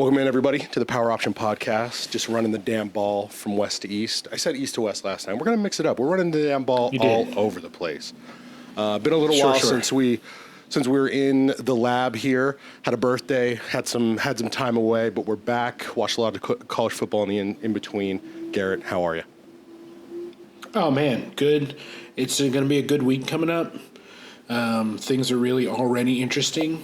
Welcome in, everybody, to the Power Option Podcast. Just running the damn ball from west to east. I said east to west last time. We're going to mix it up. We're running the damn ball all over the place. Been a little while since we were in the lab here. Had a birthday, had some time away, but we're back. Watched a lot of college football in between. Garrett, how are you? Oh, man, good. It's going to be a good week coming up. Things are really already interesting.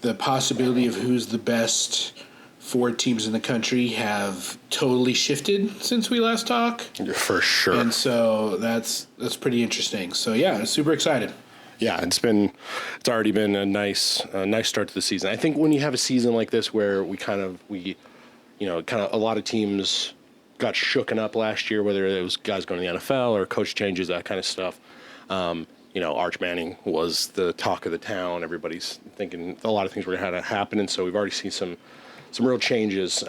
The possibility of who's the best 4 teams in the country have totally shifted since we last talked. For sure. And so that's pretty interesting. So yeah, super excited. Yeah, it's already been a nice start to the season. I think when you have a season like this where a lot of teams got shooken up last year, whether it was guys going to the NFL or coach changes, that kind of stuff. Arch Manning was the talk of the town. Everybody's thinking a lot of things were going to happen, and so we've already seen some real changes,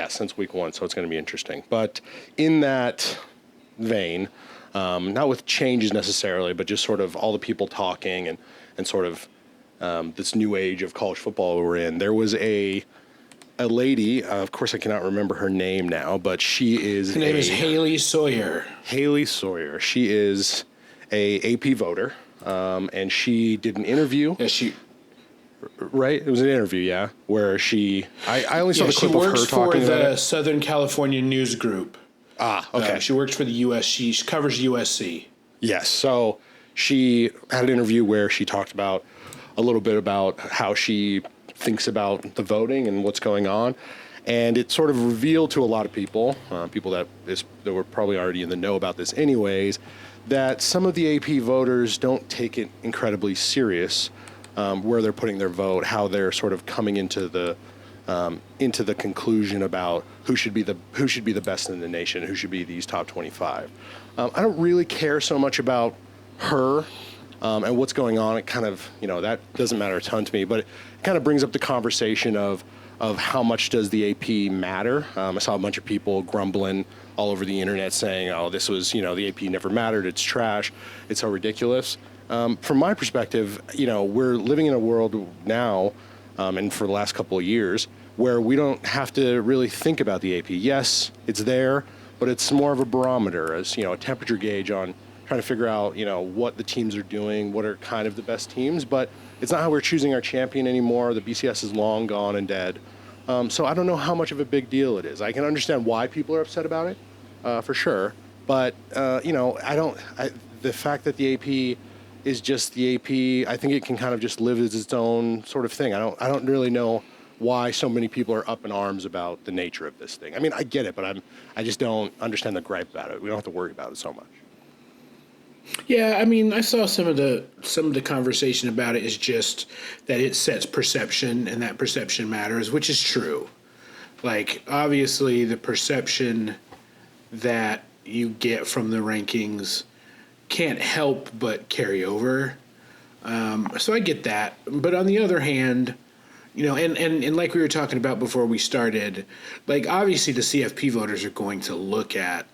since week 1, so it's going to be interesting. But in that vein, not with changes necessarily, but just sort of all the people talking and sort of this new age of college football we're in, there was a lady, of course I cannot remember her name now, but she is... Her name is Haley Sawyer. Haley Sawyer. She is a AP voter, and she did an interview. Yeah, Right? It was an interview, yeah, where I only saw the clip of her talking about it. She works for the Southern California News Group. Ah, okay. She works for the U.S. She covers USC. Yes, so she had an interview where she talked about a little bit about how she thinks about the voting and what's going on. And it sort of revealed to a lot of people that were probably already in the know about this anyways, that some of the AP voters don't take it incredibly serious, where they're putting their vote, how they're sort of coming into the conclusion about who should be the best in the nation, who should be these top 25. I don't really care so much about her and what's going on. It kind of, that doesn't matter a ton to me, but it kind of brings up the conversation of how much does the AP matter. I saw a bunch of people grumbling all over the internet saying, oh, this was, the AP never mattered, it's trash, it's so ridiculous. From my perspective, we're living in a world now, and for the last couple of years, where we don't have to really think about the AP. Yes, it's there, but it's more of a barometer, as a temperature gauge on trying to figure out, what the teams are doing, what are kind of the best teams. But it's not how we're choosing our champion anymore. The BCS is long gone and dead. So I don't know how much of a big deal it is. I can understand why people are upset about it, for sure. But the fact that the AP is just the AP, I think it can kind of just live as its own sort of thing. I don't really know why so many people are up in arms about the nature of this thing. I mean, I get it, but I just don't understand the gripe about it. We don't have to worry about it so much. Yeah, I mean, I saw some of the conversation about it is just that it sets perception, and that perception matters, which is true. Like, obviously, the perception that you get from the rankings can't help but carry over. So I get that. But on the other hand, and like we were talking about before we started, like, obviously the CFP voters are going to look at,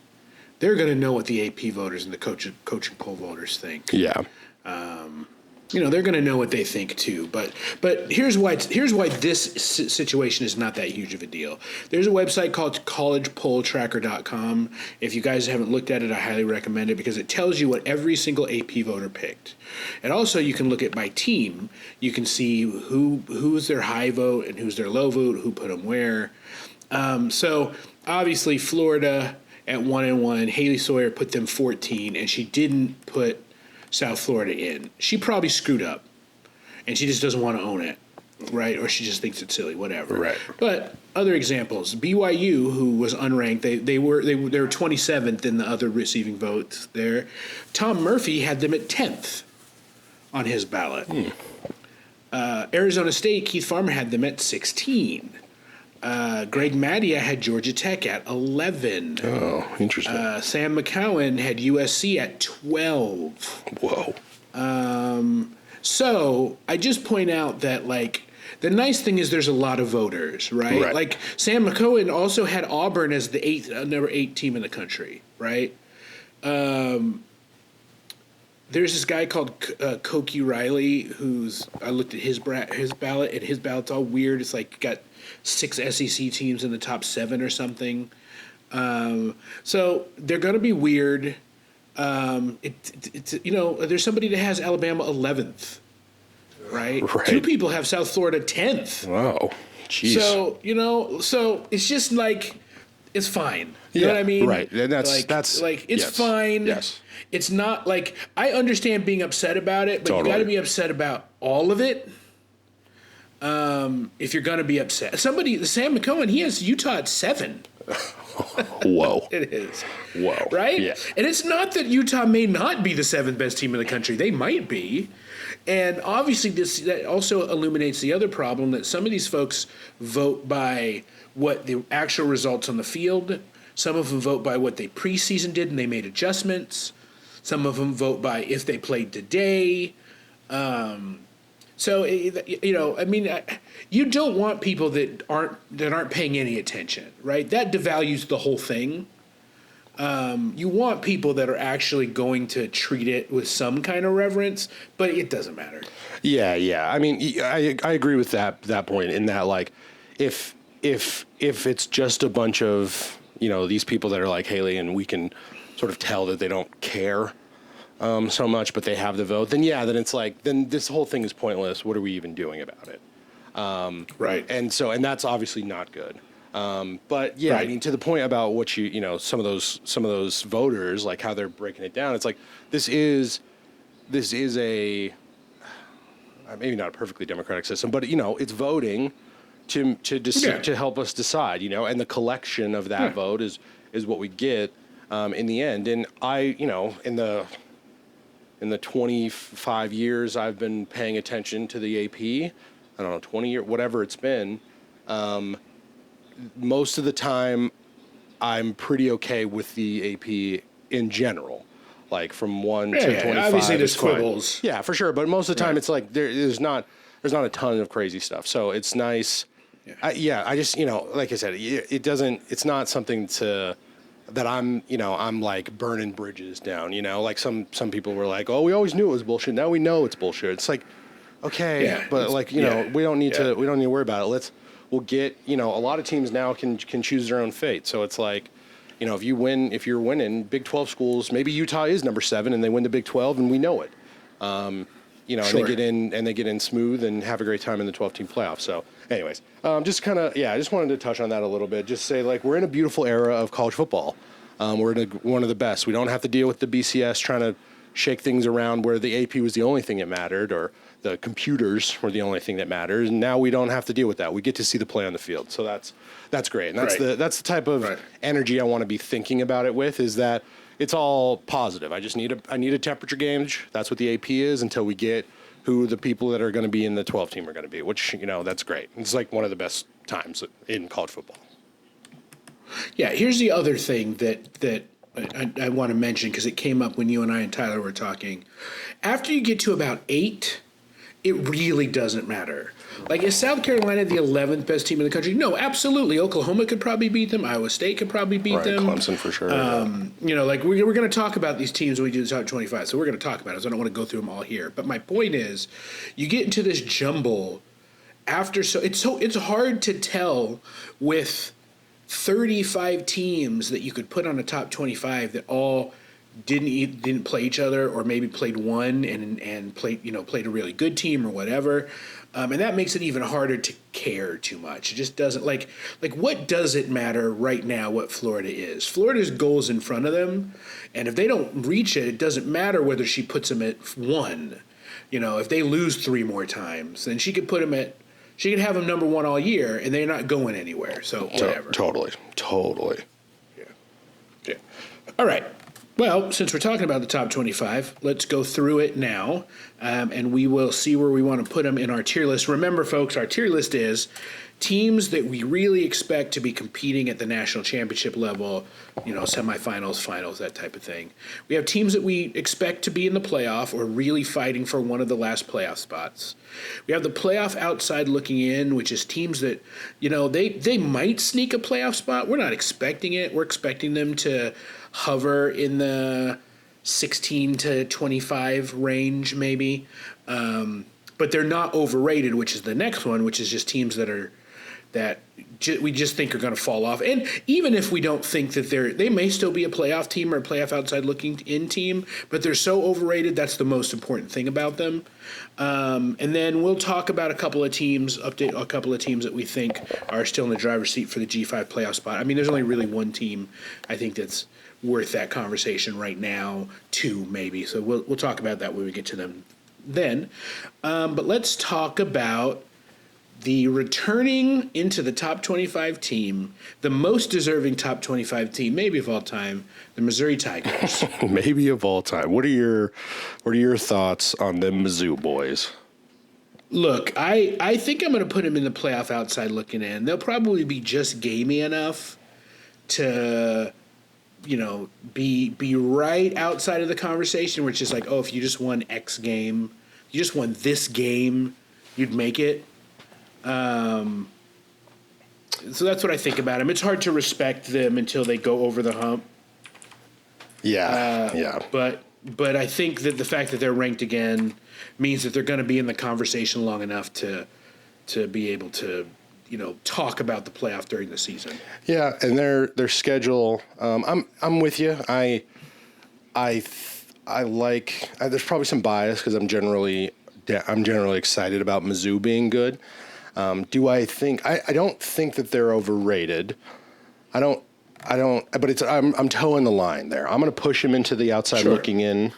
they're going to know what the AP voters and the coaching poll voters think. Yeah. They're going to know what they think too. But here's why this situation is not that huge of a deal. There's a website called collegepolltracker.com. If you guys haven't looked at it, I highly recommend it because it tells you what every single AP voter picked. And also you can look at by team. You can see who's their high vote and who's their low vote, who put them where. So obviously Florida at 1-1, Haley Sawyer put them 14, and she didn't put South Florida in. She probably screwed up, and she just doesn't want to own it, right? Or she just thinks it's silly, whatever. Right. But other examples, BYU, who was unranked, they were 27th in the other receiving votes there. Tom Murphy had them at 10th on his ballot. Arizona State, Keith Farmer had them at 16. Greg Madia had Georgia Tech at 11. Oh, interesting. Sam McCowan had USC at 12. Whoa. So I just point out that, like, the nice thing is there's a lot of voters, right? Like, Sam McCowan also had Auburn as the number 8 team in the country, right? There's this guy called Koki Riley I looked at his ballot, and his ballot's all weird. It's like got 6 SEC teams in the top 7 or something. So they're going to be weird. There's somebody that has Alabama 11th, right? Right. 2 people have South Florida 10th. Wow. Jeez. So it's just like, it's fine. You know what I mean? Right. And that's it's yes. fine. Yes. It's not like, I understand being upset about it, but Totally. you got to be upset about all of it. If you're going to be upset, Sam McCohen, he has Utah at 7. Whoa. It is. Whoa. Right? Yeah. And it's not that Utah may not be the 7th best team in the country. They might be. And obviously that also illuminates the other problem, that some of these folks vote by what the actual results on the field. Some of them vote by what they preseason did and they made adjustments. Some of them vote by if they played today. So, you don't want people that aren't paying any attention, right? That devalues the whole thing. You want people that are actually going to treat it with some kind of reverence, but it doesn't matter. Yeah. I mean, I agree with that point, in that, like, if it's just a bunch of, these people that are like Haley, and we can sort of tell that they don't care so much, but they have the vote, then it's like, then this whole thing is pointless. What are we even doing about it? Right. And that's obviously not good. But yeah, Right. I mean, to the point about what some of those voters, like how they're breaking it down, it's like, this is a, maybe not a perfectly democratic system, but it's voting to help us decide, and the collection of that vote is what we get in the end. And in the 25 years I've been paying attention to the AP, I don't know, 20 years, whatever it's been, most of the time I'm pretty okay with the AP in general. Like from 1 to 25. Obviously there's it's fine. quibbles. Yeah, for sure. But most of the time it's like there's not a ton of crazy stuff. So it's nice. Yeah. I just, like I said, it's not something that I'm like burning bridges down, like some people were like, oh, we always knew it was bullshit. Now we know it's bullshit. It's like, okay, but like, we don't need to worry about it. We'll get, a lot of teams now can choose their own fate. So it's like, if you're winning Big 12 schools, maybe Utah is number 7 and they win the Big 12 and we know it. And they get in smooth and have a great time in the 12-team playoff. So anyways, I just wanted to touch on that a little bit. Just say, like, we're in a beautiful era of college football. We're in one of the best. We don't have to deal with the BCS trying to shake things around where the AP was the only thing that mattered, or the computers were the only thing that mattered. And now we don't have to deal with that. We get to see the play on the field. So that's great. And that's the type of energy I want to be thinking about it with, is that it's all positive. I need a temperature gauge. That's what the AP is, until we get who the people that are going to be in the 12 team are going to be, which, that's great. It's like one of the best times in college football. Yeah, here's the other thing that I want to mention, because it came up when you and I and Tyler were talking. After you get to about 8, it really doesn't matter. Like, is South Carolina the 11th best team in the country? No, absolutely. Oklahoma could probably beat them. Iowa State could probably beat them. Clemson for sure. Like, we're going to talk about these teams when we do the top 25, so we're going to talk about it, so I don't want to go through them all here. But my point is, you get into this jumble after, it's hard to tell with 35 teams that you could put on a top 25 that all didn't play each other, or maybe played one and played a really good team or whatever. And that makes it even harder to care too much. It just doesn't, like what does it matter right now what Florida is? Florida's goal's in front of them, and if they don't reach it, it doesn't matter whether she puts them at 1. If they lose 3 more times, then she could have them number 1 all year, and they're not going anywhere. So whatever. Totally. Yeah. All right. Well, since we're talking about the top 25, let's go through it now, and we will see where we want to put them in our tier list. Remember, folks, our tier list is teams that we really expect to be competing at the national championship level, semifinals, finals, that type of thing. We have teams that we expect to be in the playoff or really fighting for one of the last playoff spots. We have the playoff outside looking in, which is teams that, they might sneak a playoff spot. We're not expecting it. We're expecting them to hover in the 16 to 25 range, maybe. But they're not overrated, which is the next one, which is just teams that we just think are going to fall off. And even if we don't think that they may still be a playoff team or a playoff outside looking in team, but they're so overrated. That's the most important thing about them. And then we'll talk about update a couple of teams that we think are still in the driver's seat for the G5 playoff spot. I mean, there's only really one team I think that's worth that conversation right now, two maybe. So we'll talk about that when we get to them then. But let's talk about the returning into the top 25 team, the most deserving top 25 team, maybe of all time, the Missouri Tigers. Maybe of all time. What are your thoughts on the Mizzou boys? Look, I think I'm going to put them in the playoff outside looking in. They'll probably be just gamey enough to, be right outside of the conversation, where it's just like, oh, if you just won X game, you just won this game, you'd make it. So that's what I think about them. It's hard to respect them until they go over the hump. Yeah. But I think that the fact that they're ranked again means that they're going to be in the conversation long enough to be able to, talk about the playoff during the season. Yeah, and their schedule. I'm with you. I like. There's probably some bias because I'm generally excited about Mizzou being good. Do I think I don't think that they're overrated. I don't. But I'm towing the line there. I'm going to push him into the outside looking in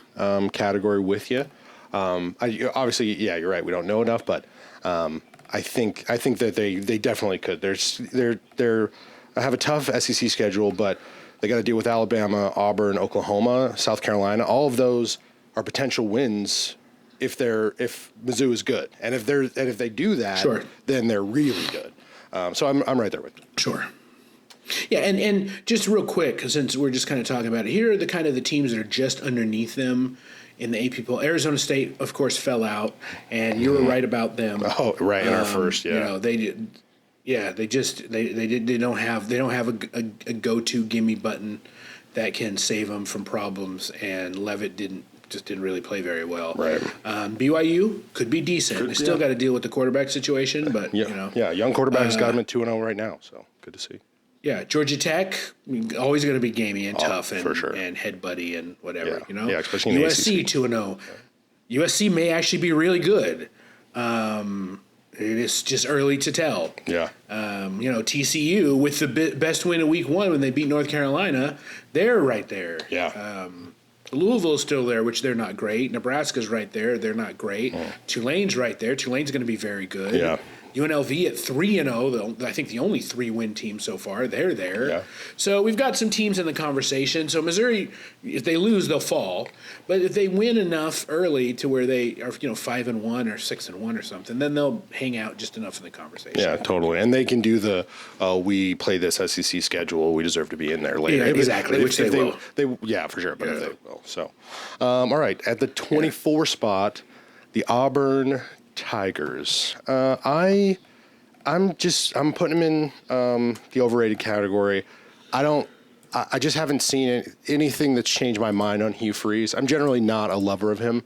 category with you. Obviously, yeah, you're right. We don't know enough, but I think that they definitely could. They're have a tough SEC schedule, but they got to deal with Alabama, Auburn, Oklahoma, South Carolina. All of those are potential wins if Mizzou is good, and if they do that, then they're really good. So I'm right there with you. Sure. Yeah, and just real quick, since we're just kind of talking about it, here are the kind of the teams that are just underneath them in the AP poll. Arizona State, of course, fell out, and you were right about them. Oh, right in our first, yeah. They did. Yeah, they don't have a go-to gimme button that can save them from problems, and Levitt didn't really play very well. Right. BYU could be decent. They still got to deal with the quarterback situation, but yeah, young quarterback's got him at 2-0 right now, so good to see. Yeah, Georgia Tech, always going to be gamey and tough and, for sure. and head buddy and whatever, Yeah, especially in USC 2-0. USC may actually be really good. It is just early to tell. Yeah. TCU with the best win of week 1 when they beat North Carolina, they're right there. Yeah. Louisville's still there, which they're not great. Nebraska's right there. They're not great. Tulane's right there. Tulane's going to be very good. Yeah. UNLV at 3-0, I think the only 3-win team so far. They're there. Yeah. So we've got some teams in the conversation. So Missouri, if they lose, they'll fall. But if they win enough early to where they are, 5-1 or 6-1 or something, then they'll hang out just enough in the conversation. Yeah, totally. And they can do we play this SEC schedule, we deserve to be in there later. Yeah, exactly, which they will. Yeah, for sure, but if they will. So, all right, at the 24 spot, the Auburn Tigers. I'm putting them in the overrated category. I just haven't seen anything that's changed my mind on Hugh Freeze. I'm generally not a lover of him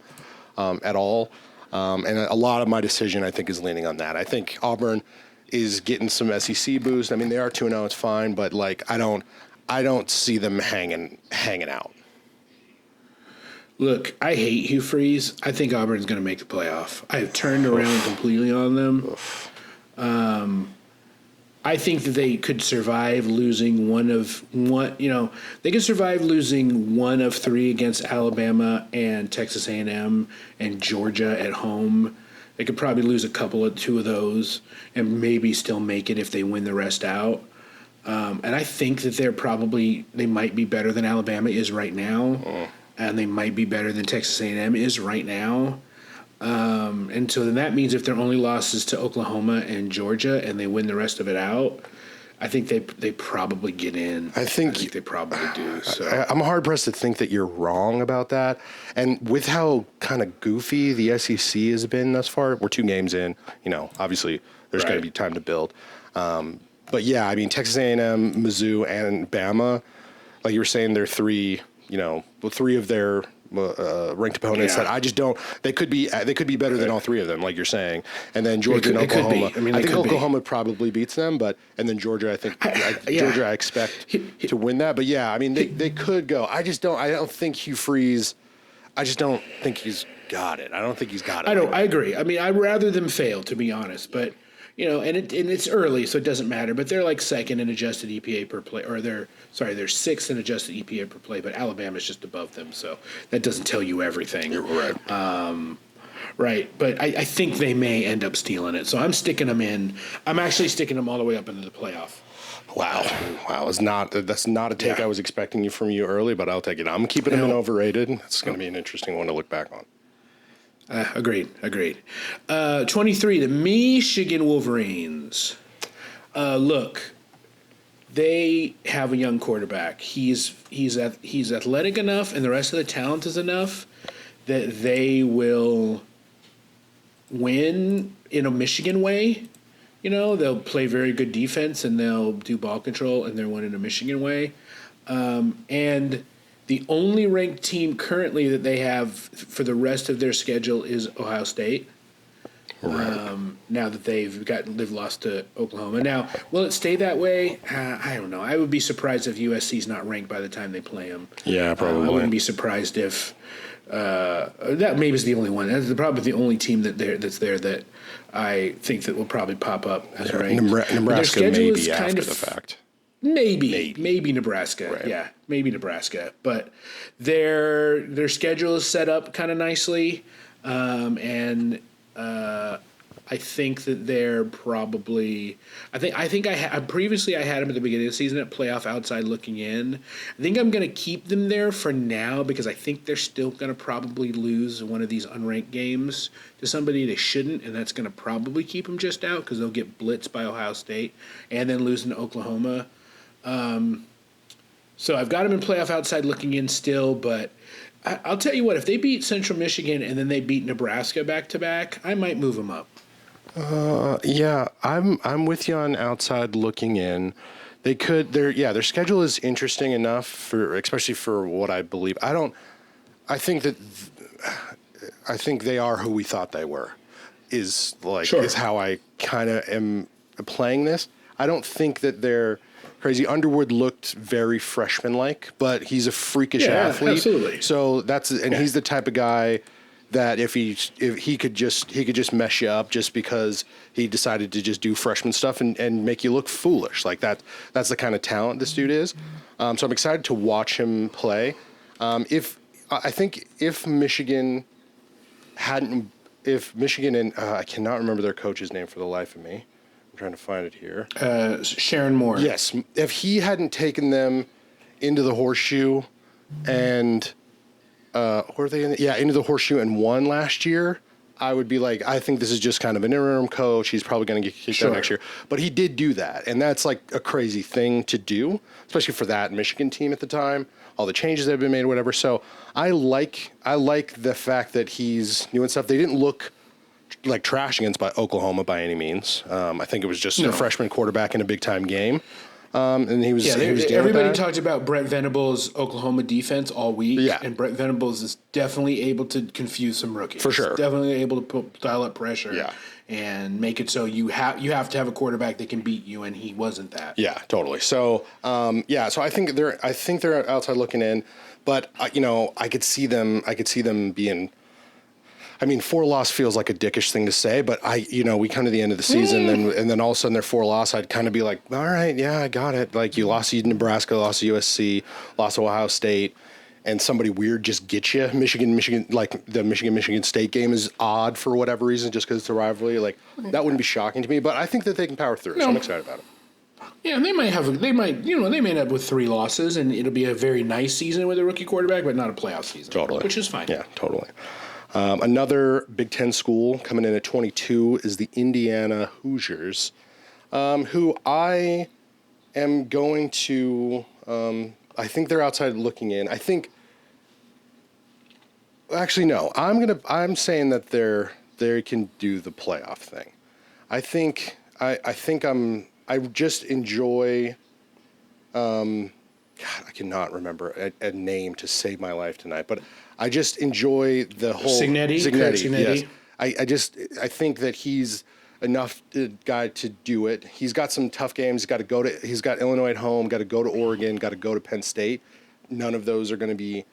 at all, and a lot of my decision I think is leaning on that. I think Auburn is getting some SEC boost. I mean, they are 2-0, it's fine, but I don't see them hanging out. Look, I hate Hugh Freeze. I think Auburn's going to make the playoff. I've turned around completely on them. I think that they could survive losing they could survive losing 1 of 3 against Alabama and Texas A&M and Georgia at home. They could probably lose 2 of those and maybe still make it if they win the rest out. And I think that they might be better than Alabama is right now. And they might be better than Texas A&M is right now. And so then that means if their only losses to Oklahoma and Georgia and they win the rest of it out, I think they probably get in. I think they probably do. So I'm hard-pressed to think that you're wrong about that. And with how kind of goofy the SEC has been thus far, we're 2 games in. Obviously there's got to be time to build. But, yeah, I mean, Texas A&M, Mizzou, and Bama, like you were saying, they're 3 of their ranked opponents that I just don't. They could be better than all three of them, like you're saying. And then Georgia and Oklahoma. I think Oklahoma probably beats them, and then Georgia. I think Georgia I expect to win that. But yeah, I mean they could go. I don't think Hugh Freeze. I just don't think he's got it. I don't think he's got it. I agree. I mean, I'd rather them fail, to be honest. But and it's early, so it doesn't matter. But they're like second in adjusted EPA per play, or they're sixth in adjusted EPA per play. But Alabama's just above them, so that doesn't tell you everything. You're right. Right, but I think they may end up stealing it. So I'm sticking them in. I'm actually sticking them all the way up into the playoff. Wow. That's not a take I was expecting from you early, but I'll take it. I'm keeping them in overrated. It's going to be an interesting one to look back on. Agreed. 23, the Michigan Wolverines. Look, they have a young quarterback. He's athletic enough, and the rest of the talent is enough that they will win in a Michigan way. They'll play very good defense, and they'll do ball control, and they'll win in a Michigan way. And the only ranked team currently that they have for the rest of their schedule is Ohio State. Right. Now that they've lost to Oklahoma. Now, will it stay that way? I don't know. I would be surprised if USC's not ranked by the time they play them. Yeah, probably. I wouldn't be surprised if that maybe is the only one. That's probably the only team that's there that I think that will probably pop up as ranked. Nebraska maybe after the fact. Maybe Nebraska. Right. Yeah, maybe Nebraska. But their schedule is set up kind of nicely, and I think that they're probably. Previously I had them at the beginning of the season at playoff outside looking in. I think I'm going to keep them there for now because I think they're still going to probably lose one of these unranked games to somebody they shouldn't, and that's going to probably keep them just out because they'll get blitzed by Ohio State and then losing to Oklahoma. So I've got them in playoff outside looking in still, but I'll tell you what, if they beat Central Michigan and then they beat Nebraska back to back, I might move them up. Yeah, I'm with you on outside looking in. They could. Their schedule is interesting enough especially for what I believe. I think they are who we thought they were. Is how I kind of am playing this. I don't think that they're crazy. Underwood looked very freshman-like, but he's a freakish athlete. Absolutely. So he's the type of guy that if he could just mess you up just because he decided to just do freshman stuff and make you look foolish. Like that's the kind of talent this dude is. So I'm excited to watch him play. If Michigan and I cannot remember their coach's name for the life of me. I'm trying to find it here. Sharon Moore. Yes. If he hadn't taken them into the horseshoe and were they into the horseshoe and won last year, I would be like, I think this is just kind of an interim coach. He's probably going to get kicked out next year. But he did do that, and that's like a crazy thing to do, especially for that Michigan team at the time. All the changes that have been made, whatever. So I like the fact that he's doing stuff. They didn't look like trash against Oklahoma by any means. I think it was just a freshman quarterback in a big time game. And he was everybody talked about Brent Venables' Oklahoma defense all week. Yeah. And Brent Venables is definitely able to confuse some rookies. For sure. He's definitely able to dial up pressure and make it so you have to have a quarterback that can beat you, and he wasn't that. Yeah, totally. So so I think they're outside looking in, but I could see them being. I mean, 4-loss feels like a dickish thing to say, but we come to the end of the season, and then all of a sudden they're 4-loss. I'd kind of be like, all right, yeah, I got it. Like you lost to Nebraska, lost to USC, lost to Ohio State, and somebody weird just gets you. Michigan, like the Michigan State game is odd for whatever reason, just because it's a rivalry. Like that wouldn't be shocking to me, but I think that they can power through. So I'm excited about it. Yeah, and they might end up with 3 losses, and it'll be a very nice season with a rookie quarterback, but not a playoff season. Totally, which is fine. Yeah, totally. Another Big Ten school coming in at 22 is the Indiana Hoosiers, who I am going to. I think they're outside looking in. I think. Actually, no. I'm saying that they can do the playoff thing. I think. I just enjoy. God, I cannot remember a name to save my life tonight, but I just enjoy the whole Signetti, Craig Signetti. Yes. I think that he's enough guy to do it. He's got some tough games. He's got Illinois at home, got to go to Oregon, got to go to Penn State. None of those are going to be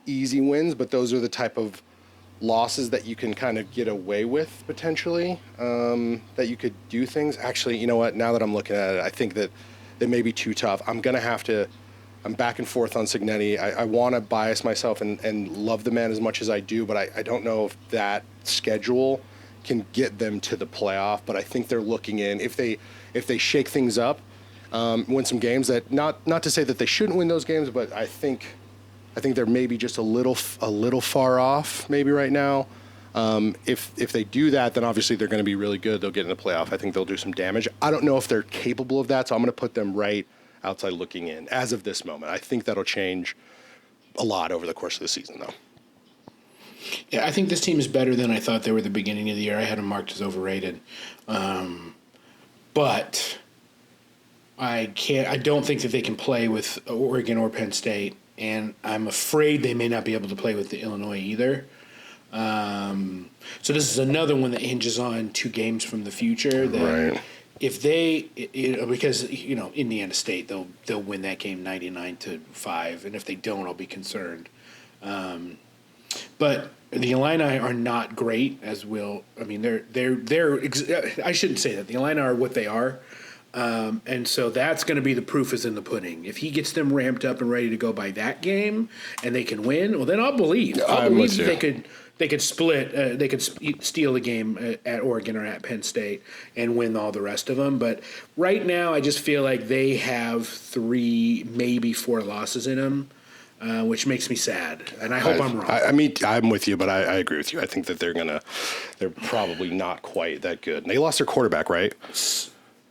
easy wins, but those are the type of losses that you can kind of get away with potentially, that you could do things. Actually, you know what? Now that I'm looking at it, I think that they may be too tough. I'm back and forth on Signetti. I want to bias myself and love the man as much as I do, but I don't know if that schedule can get them to the playoff. But I think they're looking in, if they shake things up, win some games that, not to say that they shouldn't win those games, but I think they're maybe just a little far off maybe right now. If they do that, then obviously they're going to be really good. They'll get in the playoff. I think they'll do some damage. I don't know if they're capable of that, so I'm going to put them right outside looking in as of this moment. I think that'll change a lot over the course of the season, though. Yeah, I think this team is better than I thought they were at the beginning of the year. I had them marked as overrated. But I don't think that they can play with Oregon or Penn State, and I'm afraid they may not be able to play with the Illinois either. So this is another one that hinges on 2 games from the future. That Right. If they, because Indiana State, they'll win that game 99-5, and if they don't, I'll be concerned. But the Illini are not great, as will. I mean, I shouldn't say that. The Illini are what they are. And so that's going to be the proof is in the pudding. If he gets them ramped up and ready to go by that game, and they can win, well, then I'll believe. I'll believe that they could split. They could steal the game at Oregon or at Penn State and win all the rest of them. But right now, I just feel like they have 3, maybe 4 losses in them, which makes me sad. And I hope I'm wrong. I mean, I'm with you, but I agree with you. I think that they're probably not quite that good. And they lost their quarterback, right?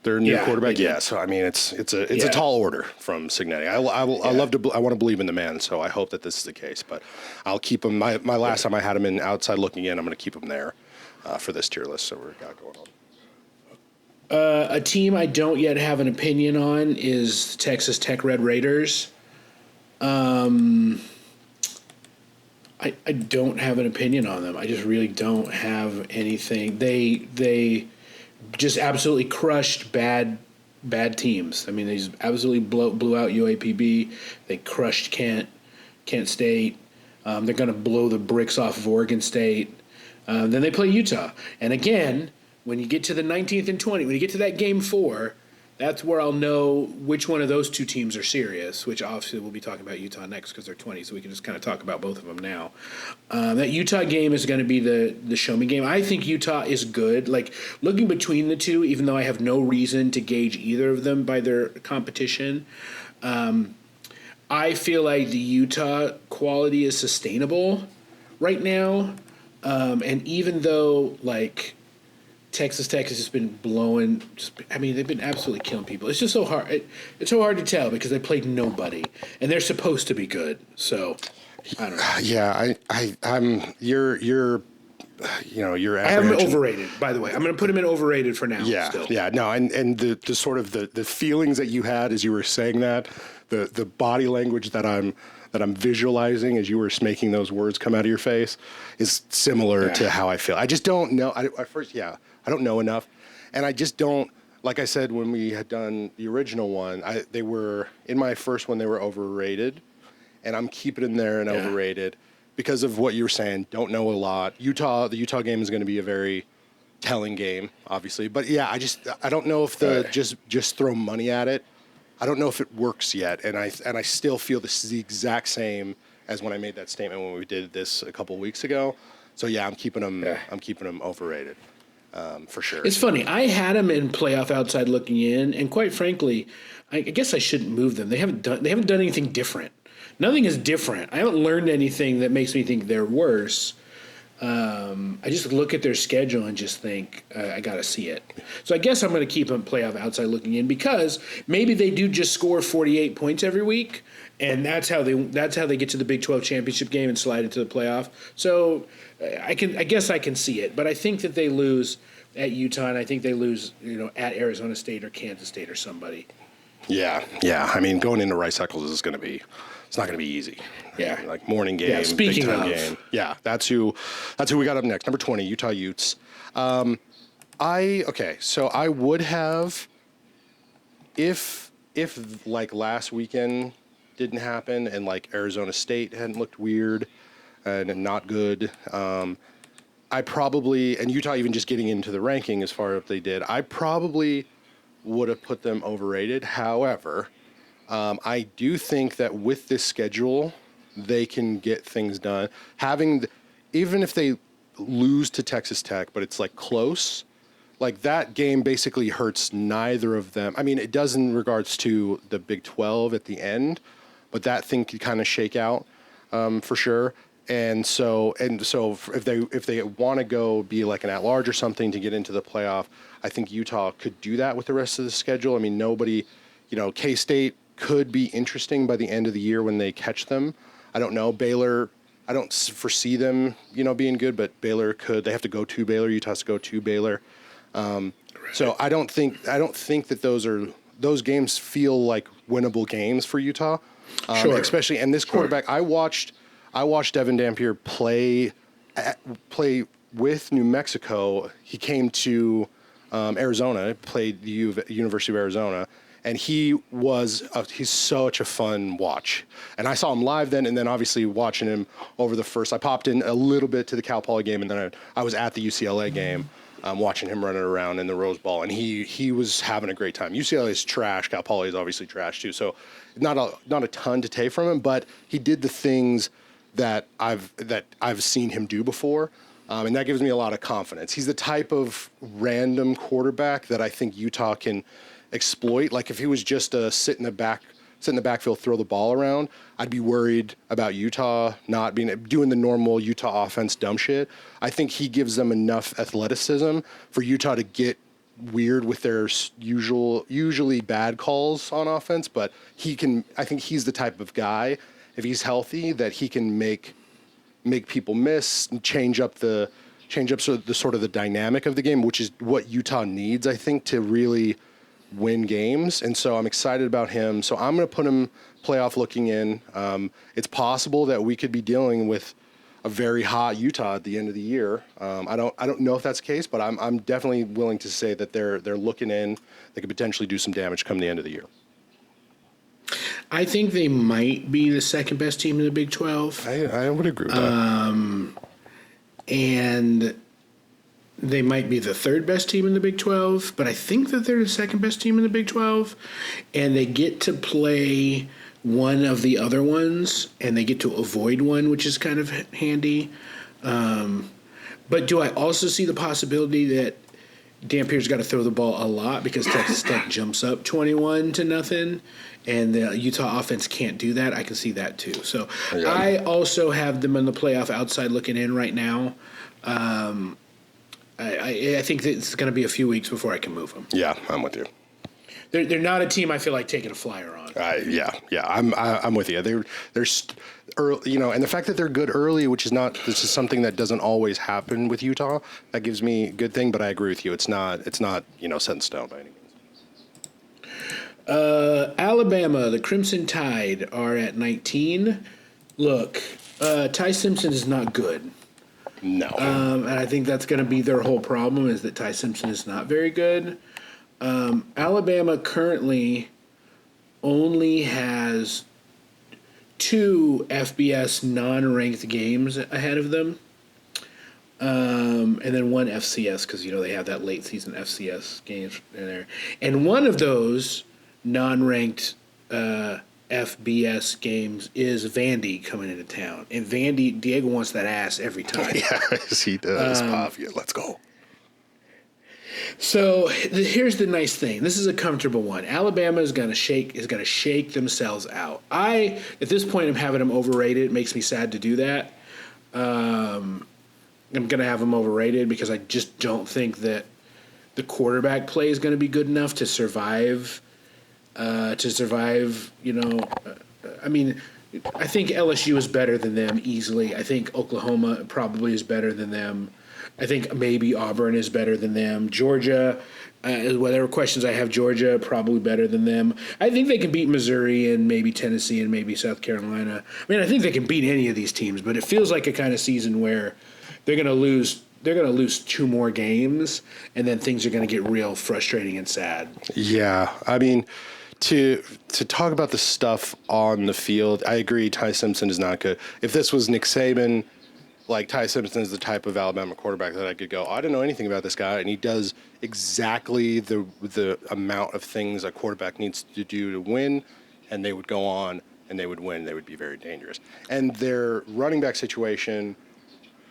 Their new quarterback, yeah. So I mean, it's a tall order from Signetti. I want to believe in the man, so I hope that this is the case. But I'll keep him. My last time I had him in outside looking in, I'm going to keep him there for this tier list. So we've got going on. A team I don't yet have an opinion on is Texas Tech Red Raiders. I don't have an opinion on them. I just really don't have anything. They just absolutely crushed bad teams. I mean, they just absolutely blew out UAPB. They crushed Kent State. They're going to blow the bricks off of Oregon State. Then they play Utah. And again, when you get to the 19th and 20th, when you get to that game 4, that's where I'll know which one of those 2 teams are serious, which obviously we'll be talking about Utah next because they're 20, so we can just kind of talk about both of them now. That Utah game is going to be the show-me game. I think Utah is good. Like, looking between the 2, even though I have no reason to gauge either of them by their competition, I feel like the Utah quality is sustainable right now. And even though, like, Texas Tech has just been blowing. They've been absolutely killing people. It's just so hard. It's so hard to tell because they played nobody, and they're supposed to be good. So I don't know. Yeah, I'm you're I have him overrated. By the way, I'm going to put him in overrated for now. Yeah, still. yeah, no, and the sort of the feelings that you had as you were saying that, the body language that I'm visualizing as you were making those words come out of your face is similar to how I feel. I just don't know. I don't know enough, and I just don't. Like I said when we had done the original one, they were in my first one. They were overrated, and I'm keeping them there and overrated because of what you were saying. Don't know a lot. The Utah game is going to be a very telling game, obviously. But yeah, I don't know if just throw money at it. I don't know if it works yet, and I still feel this is the exact same as when I made that statement when we did this a couple of weeks ago. So yeah, I'm keeping them. I'm keeping them overrated, for sure. It's funny. I had them in playoff outside looking in, and quite frankly, I guess I shouldn't move them. They haven't done anything different. Nothing is different. I haven't learned anything that makes me think they're worse. I just look at their schedule and just think, I got to see it. So I guess I'm going to keep them playoff outside looking in because maybe they do just score 48 points every week, and that's how they get to the Big 12 championship game and slide into the playoff. So I guess I can see it, but I think that they lose at Utah, and I think they lose at Arizona State or Kansas State or somebody. Yeah, yeah. I mean, going into Rice Eccles is going to be, it's not going to be easy. Yeah. Like morning game, Yeah, speaking big time of. game. Yeah, that's who we got up next. Number 20, Utah Utes. So I would have, if like last weekend didn't happen and like Arizona State hadn't looked weird and not good, I probably, and Utah even just getting into the ranking as far as they did, I probably would have put them overrated. However, I do think that with this schedule, they can get things done. Even if they lose to Texas Tech, but it's like close, like that game basically hurts neither of them. I mean, it does in regards to the Big 12 at the end, but that thing could kind of shake out for sure. And so if they want to go be like an at-large or something to get into the playoff, I think Utah could do that with the rest of the schedule. I mean, nobody, K-State could be interesting by the end of the year when they catch them. I don't know. Baylor, I don't foresee them, being good, but Baylor could. They have to go to Baylor. Utah has to go to Baylor. So I don't think that those games feel like winnable games for Utah. Sure. Especially, and this quarterback, I watched Devin Dampier play with New Mexico. He came to Arizona, played the University of Arizona, and he's such a fun watch. And I saw him live then, and then obviously watching him over the first. I popped in a little bit to the Cal Poly game, and then I was at the UCLA game. Watching him running around in the Rose Bowl, and he was having a great time. UCLA is trash. Cal Poly is obviously trash too. So not a ton to take from him, but he did the things that I've seen him do before, and that gives me a lot of confidence. He's the type of random quarterback that I think Utah can exploit. Like if he was just a sit in the backfield, throw the ball around, I'd be worried about Utah not doing the normal Utah offense dumb shit. I think he gives them enough athleticism for Utah to get weird with their usually bad calls on offense, but I think he's the type of guy, if he's healthy, that he can make people miss and change up the sort of the dynamic of the game, which is what Utah needs, I think, to really win games. And so I'm excited about him. So I'm going to put him playoff looking in. It's possible that we could be dealing with a very hot Utah at the end of the year. I don't know if that's the case, but I'm definitely willing to say that they're looking in. They could potentially do some damage come the end of the year. I think they might be the second best team in the Big 12. I would agree with that. And they might be the third best team in the Big 12, but I think that they're the second best team in the Big 12, and they get to play one of the other ones, and they get to avoid one, which is kind of handy. But do I also see the possibility that Dampier's got to throw the ball a lot because Texas Tech jumps up 21-0, and the Utah offense can't do that? I can see that too. So I also have them in the playoff outside looking in right now. I think that it's going to be a few weeks before I can move them. Yeah, I'm with you. They're not a team I feel like taking a flyer on. Yeah, I'm with you. They're early, and the fact that they're good early, this is something that doesn't always happen with Utah. That gives me a good thing, but I agree with you. It's not set in stone by any means. Alabama, the Crimson Tide are at 19. Look, Ty Simpson is not good. No. And I think that's going to be their whole problem, is that Ty Simpson is not very good. Alabama currently only has 2 FBS non-ranked games ahead of them, and then 1 FCS, because they have that late season FCS games in there. And one of those non-ranked FBS games is Vandy coming into town, and Diego wants that ass every time. Yes, he does. Pavia, let's go. So here's the nice thing. This is a comfortable one. Alabama is going to shake themselves out. At this point, I'm having them overrated. It makes me sad to do that. I'm going to have them overrated because I just don't think that the quarterback play is going to be good enough to survive. I mean, I think LSU is better than them easily. I think Oklahoma probably is better than them. I think maybe Auburn is better than them. Georgia Whatever questions I have, Georgia probably better than them. I think they can beat Missouri and maybe Tennessee and maybe South Carolina. I mean, I think they can beat any of these teams, but it feels like a kind of season where they're going to lose. They're going to lose 2 more games, and then things are going to get real frustrating and sad. Yeah, I mean, to talk about the stuff on the field, I agree. Ty Simpson is not good. If this was Nick Saban, like Ty Simpson is the type of Alabama quarterback that I could go, I don't know anything about this guy, and he does exactly the amount of things a quarterback needs to do to win, and they would go on and they would win. They would be very dangerous. And their running back situation,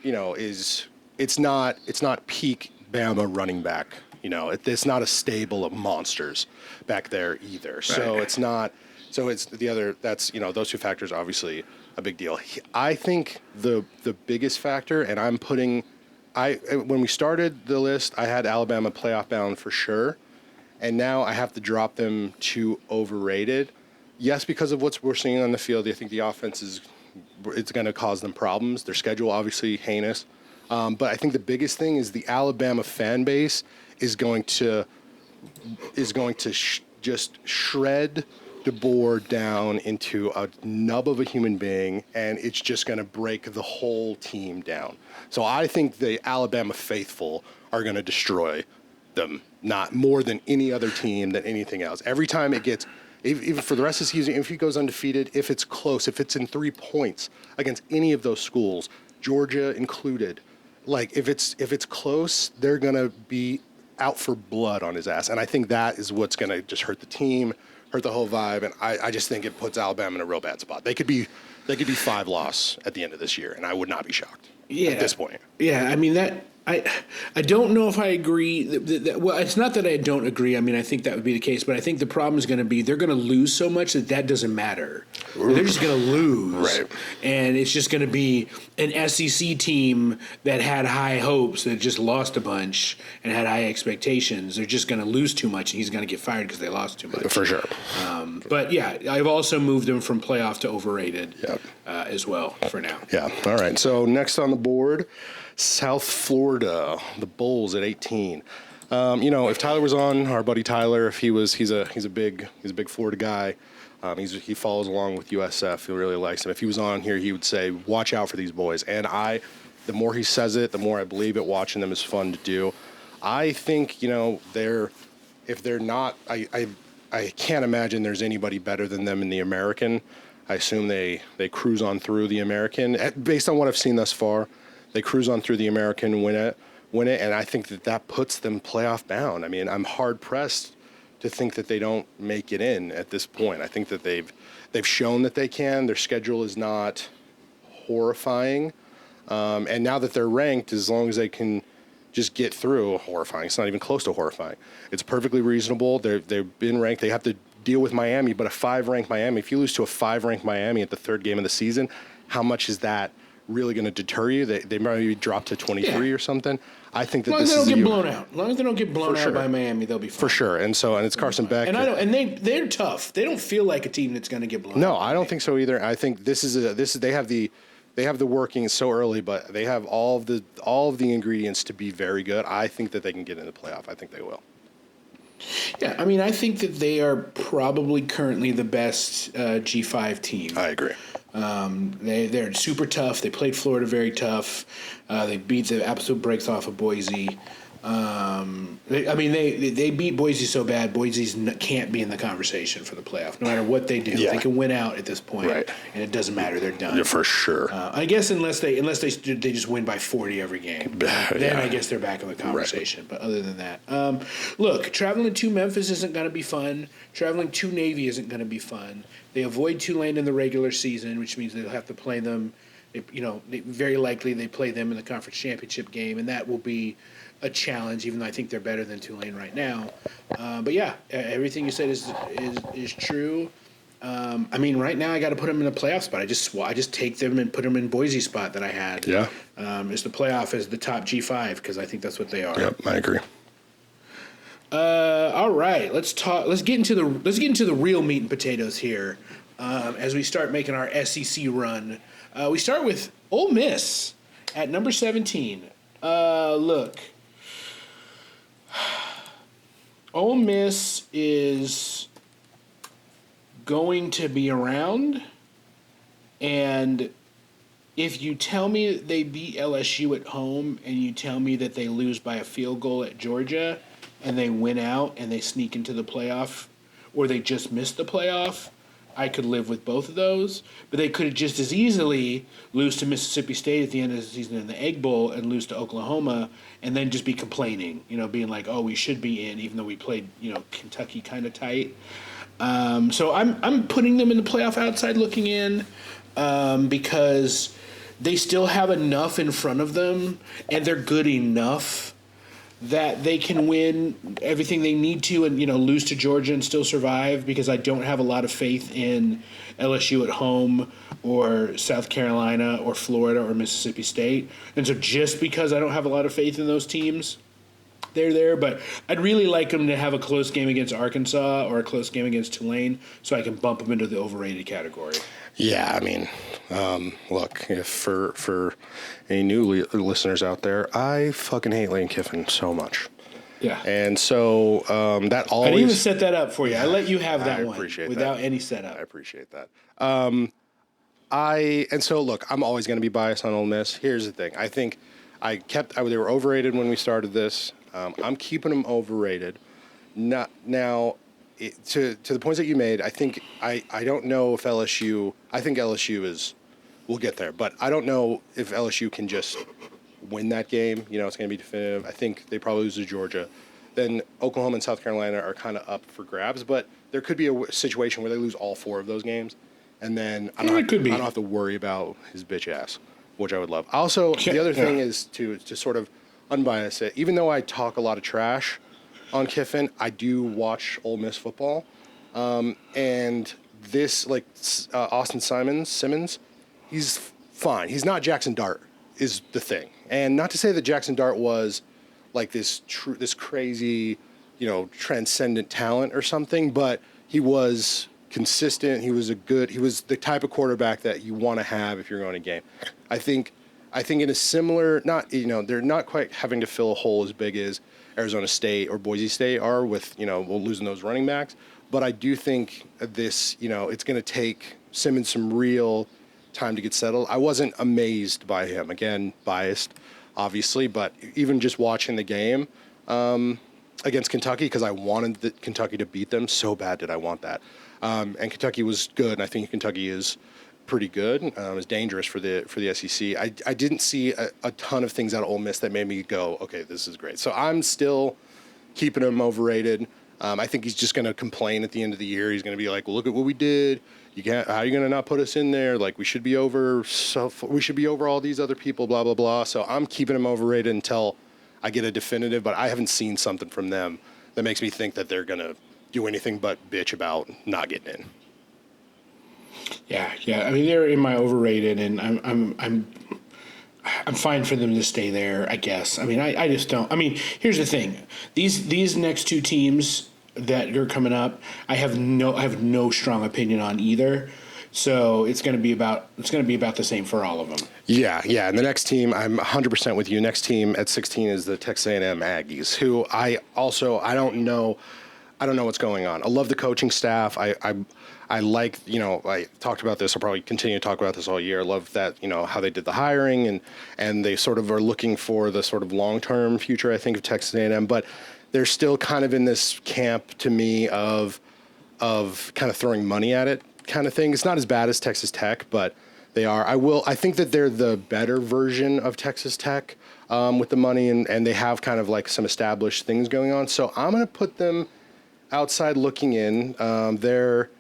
it's not peak Bama running back. It's not a stable of monsters back there either. So Right. it's not. So it's the other. That's those 2 factors obviously a big deal. I think the biggest factor, and when we started the list, I had Alabama playoff bound for sure, and now I have to drop them to overrated. Yes, because of what we're seeing on the field, I think the offense it's going to cause them problems. Their schedule obviously heinous, but I think the biggest thing is the Alabama fan base is going to just shred DeBoer down into a nub of a human being, and it's just going to break the whole team down. So I think the Alabama faithful are going to destroy them, not more than any other team, than anything else. Every time it gets, even for the rest of the season, if he goes undefeated, if it's close, if it's in 3 points against any of those schools, Georgia included, like if it's close, they're going to be out for blood on his ass. And I think that is what's going to just hurt the team, hurt the whole vibe, and I just think it puts Alabama in a real bad spot. They could be 5-loss at the end of this year, and I would not be shocked at this point. Yeah, I mean that. I don't know if I agree. Well, it's not that I don't agree. I mean, I think that would be the case, but I think the problem is going to be they're going to lose so much that doesn't matter. They're just going to lose, Right. And it's just going to be an SEC team that had high hopes that just lost a bunch and had high expectations. They're just going to lose too much, and he's going to get fired because they lost too much. For sure. But yeah, I've also moved him from playoff to overrated Yep. as well for now. Yeah. All right. So next on the board, South Florida, the Bulls at 18. If Tyler was on, our buddy Tyler, if he's a big Florida guy. He follows along with USF. He really likes him. If he was on here, he would say, "Watch out for these boys." And the more he says it, the more I believe it. Watching them is fun to do. I think if they're not, I can't imagine there's anybody better than them in the American. I assume they cruise on through the American based on what I've seen thus far. They cruise on through the American, win it, and I think that puts them playoff bound. I mean, I'm hard pressed to think that they don't make it in at this point. I think that they've shown that they can. Their schedule is not horrifying, and now that they're ranked, as long as they can just get through horrifying, it's not even close to horrifying. It's perfectly reasonable. They've been ranked. They have to deal with Miami, but a 5-ranked Miami. If you lose to a 5-ranked Miami at the 3rd game of the season, how much is that really going to deter you? They maybe drop to 23 or something. I think that As long as this they is don't get blown out. As long as they don't get blown For out sure. by Miami, they'll be fine. for sure. And it's Carson Beck. And they're tough. They don't feel like a team that's going to get blown out. No, I don't think so either. I think they have the workings so early, but they have all of the ingredients to be very good. I think that they can get in the playoff. I think they will. Yeah, I mean, I think that they are probably currently the best G5 team. I agree. They're super tough. They played Florida very tough. They beat the absolute brakes off of Boise. They beat Boise so bad, Boise can't be in the conversation for the playoff. No matter what they do, Yeah. they can win out at this point, Right. and it doesn't matter. They're done. Yeah, for sure. I guess unless they just win by 40 every game, then Yeah. I guess they're back in the conversation. But other than that, look, traveling to Memphis isn't going to be fun. Traveling to Navy isn't going to be fun. They avoid Tulane in the regular season, which means they'll have to play them. Very likely they play them in the conference championship game, and that will be a challenge. Even though I think they're better than Tulane right now, but yeah, everything you said is true. Right now I got to put them in a playoff spot. I just take them and put them in Boise's spot that I had. Yeah. As the playoff as the top G5 because I think that's what they are. Yep, I agree. All right, let's get into the real meat and potatoes here. As we start making our SEC run, we start with Ole Miss at number 17. Look, Ole Miss is going to be around, and if you tell me that they beat LSU at home and you tell me that they lose by a field goal at Georgia and they win out and they sneak into the playoff or they just miss the playoff, I could live with both of those. But they could just as easily lose to Mississippi State at the end of the season in the Egg Bowl and lose to Oklahoma and then just be complaining, being like, oh, we should be in even though we played, Kentucky kind of tight. So I'm putting them in the playoff outside looking in because they still have enough in front of them, and they're good enough that they can win everything they need to and, lose to Georgia and still survive, because I don't have a lot of faith in LSU at home or South Carolina or Florida or Mississippi State. And so just because I don't have a lot of faith in those teams, they're there. But I'd really like them to have a close game against Arkansas or a close game against Tulane so I can bump them into the overrated category. Yeah, I mean, look, if for any new listeners out there, I fucking hate Lane Kiffin so much. Yeah. And so that always... I didn't even set that up for you. I let you have that one without that. any setup. I appreciate that. And so, look, I'm always going to be biased on Ole Miss. Here's the thing. I think they were overrated when we started this. I'm keeping them overrated. To the points that you made, I think I don't know if LSU. I think LSU will get there, but I don't know if LSU can just win that game. It's going to be definitive. I think they probably lose to Georgia. Then Oklahoma and South Carolina are kind of up for grabs, but there could be a situation where they lose all 4 of those games, and then I don't have to worry about his bitch ass, which I would love. Also, the other thing is to sort of unbiased it. Even though I talk a lot of trash on Kiffin, I do watch Ole Miss football. And this, Austin Simmons, he's fine. He's not Jackson Dart, is the thing. And not to say that Jackson Dart was like this crazy, transcendent talent or something, but he was consistent. He was the type of quarterback that you want to have if you're going to game. I think in a similar, they're not quite having to fill a hole as big as Arizona State or Boise State are with, losing those running backs. But I do think this, it's going to take Simmons some real time to get settled. I wasn't amazed by him. Again, biased, obviously, but even just watching the game against Kentucky, because I wanted Kentucky to beat them so bad did I want that. And Kentucky was good, and I think Kentucky is pretty good. Is dangerous for the SEC. I didn't see a ton of things out of Ole Miss that made me go, okay, this is great. So I'm still keeping him overrated. I think he's just going to complain at the end of the year. He's going to be like, well, look at what we did. How are you going to not put us in there? Like, we should be over all these other people, blah, blah, blah. So I'm keeping him overrated until I get a definitive, but I haven't seen something from them that makes me think that they're going to do anything but bitch about not getting in. Yeah. I mean, they're in my overrated, and I'm fine for them to stay there, I guess. I mean, I just don't. I mean, here's the thing: these next 2 teams that are coming up, I have no strong opinion on either. So it's going to be about the same for all of them. Yeah. And the next team, I'm 100% with you. Next team at 16 is the Texas A&M Aggies, who I don't know what's going on. I love the coaching staff. I like, I talked about this. I'll probably continue to talk about this all year. I love that, how they did the hiring and they sort of are looking for the sort of long-term future, I think, of Texas A&M. But they're still kind of in this camp to me of kind of throwing money at it kind of thing. It's not as bad as Texas Tech, but they are. I think that they're the better version of Texas Tech with the money, and they have kind of like some established things going on. So I'm going to put them outside looking in. They're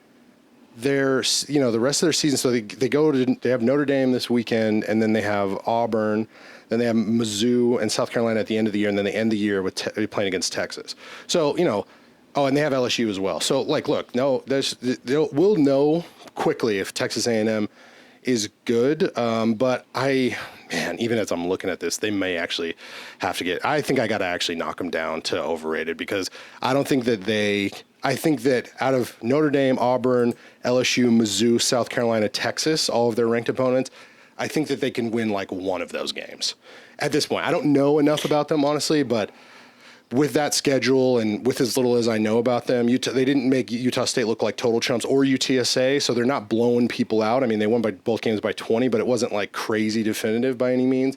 the rest of their season. So they have Notre Dame this weekend, and then they have Auburn, then they have Mizzou and South Carolina at the end of the year, and then they end the year with playing against Texas. So and they have LSU as well. So look, we'll know quickly if Texas A&M is good. But even as I'm looking at this, they may actually have to I think I got to actually knock them down to overrated, because I don't think that I think that out of Notre Dame, Auburn, LSU, Mizzou, South Carolina, Texas, all of their ranked opponents, I think that they can win like one of those games at this point. I don't know enough about them, honestly, but with that schedule and with as little as I know about them, they didn't make Utah State look like total chumps or UTSA, so they're not blowing people out. I mean, they won by both games by 20, but it wasn't like crazy definitive by any means.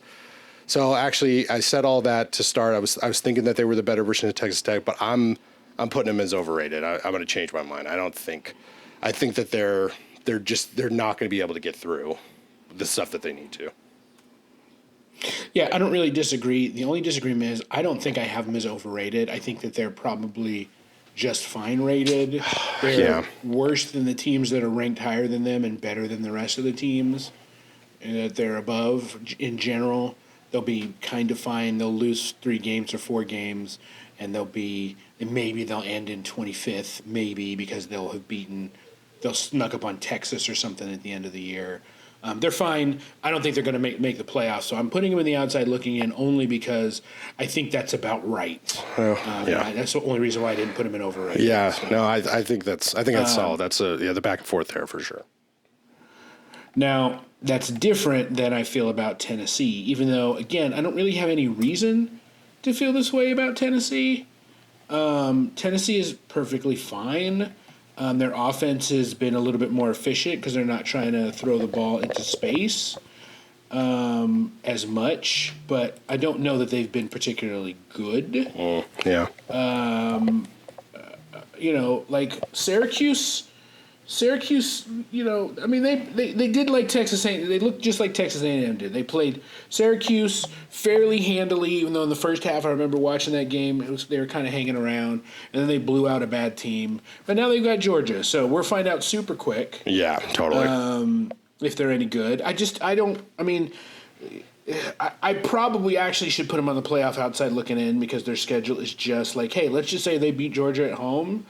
So actually, I said all that to start. I was thinking that they were the better version of Texas Tech, but I'm putting them as overrated. I'm going to change my mind. I think that they're not going to be able to get through the stuff that they need to. Yeah, I don't really disagree. The only disagreement is I don't think I have them as overrated. I think that they're probably just fine rated. They're worse than the teams that are ranked higher than them and better than the rest of the teams. And that they're above in general. They'll be kind of fine. They'll lose 3 games or 4 games, and maybe they'll end in 25th, maybe because they'll snuck up on Texas or something at the end of the year. They're fine. I don't think they're going to make the playoffs, so I'm putting them in the outside looking in only because I think that's about right. That's the only reason why I didn't put them in overrated. Yeah, so. No, I think that's solid. That's the back and forth there for sure. Now, that's different than I feel about Tennessee, even though, again, I don't really have any reason to feel this way about Tennessee. Tennessee is perfectly fine. Their offense has been a little bit more efficient because they're not trying to throw the ball into space as much, but I don't know that they've been particularly good. Like Syracuse, I mean, they did like Texas A&M. They looked just like Texas A&M did. They played Syracuse fairly handily, even though in the first half I remember watching that game, they were kind of hanging around, and then they blew out a bad team. But now they've got Georgia, so we'll find out super quick. Yeah, totally. If they're any good. I probably actually should put them on the playoff outside looking in because their schedule is just like, hey, let's just say they beat Georgia at home.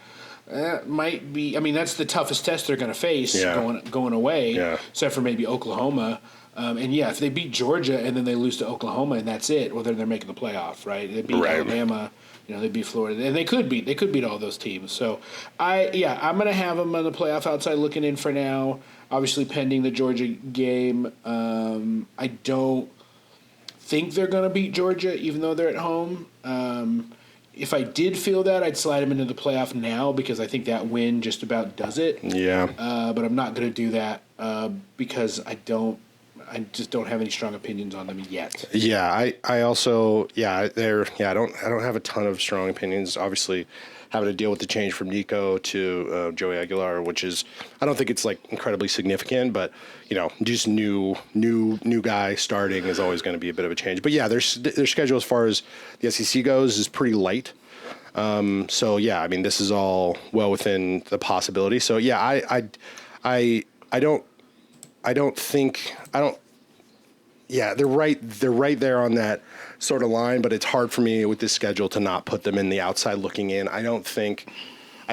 That might be. I mean, that's the toughest test they're going to face going away, except for maybe Oklahoma. If they beat Georgia and then they lose to Oklahoma and that's it, well, then they're making the playoff, right? They beat Alabama, they beat Florida, and they could beat all those teams. So, I'm going to have them on the playoff outside looking in for now. Obviously, pending the Georgia game. I don't think they're going to beat Georgia, even though they're at home. If I did feel that, I'd slide them into the playoff now because I think that win just about does it. Yeah. But I'm not going to do that because I just don't have any strong opinions on them yet. Yeah, I also I don't have a ton of strong opinions. Obviously, having to deal with the change from Nico to Joey Aguilar, which is I don't think it's like incredibly significant, but just new guy starting is always going to be a bit of a change. But yeah, their schedule as far as the SEC goes is pretty light. So yeah, I mean this is all well within the possibility. So yeah, I don't think they're right there on that sort of line, but it's hard for me with this schedule to not put them in the outside looking in. I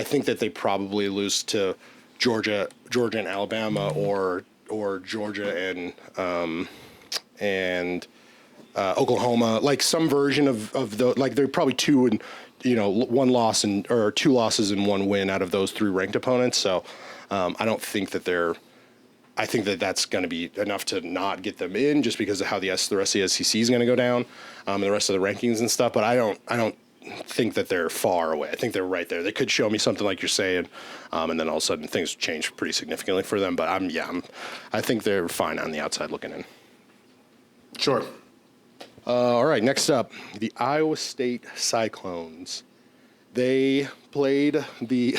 think that they probably lose to Georgia and Alabama or Georgia and Oklahoma, like some version of the, like they're probably 2 and 1 loss or 2 losses and 1 win out of those 3 ranked opponents. So I don't think that I think that that's going to be enough to not get them in just because of how the rest of the SEC is going to go down and the rest of the rankings and stuff. But I don't think that they're far away. I think they're right there. They could show me something like you're saying, and then all of a sudden things change pretty significantly for them. But I think they're fine on the outside looking in. Sure. All right, next up, the Iowa State Cyclones. They played the...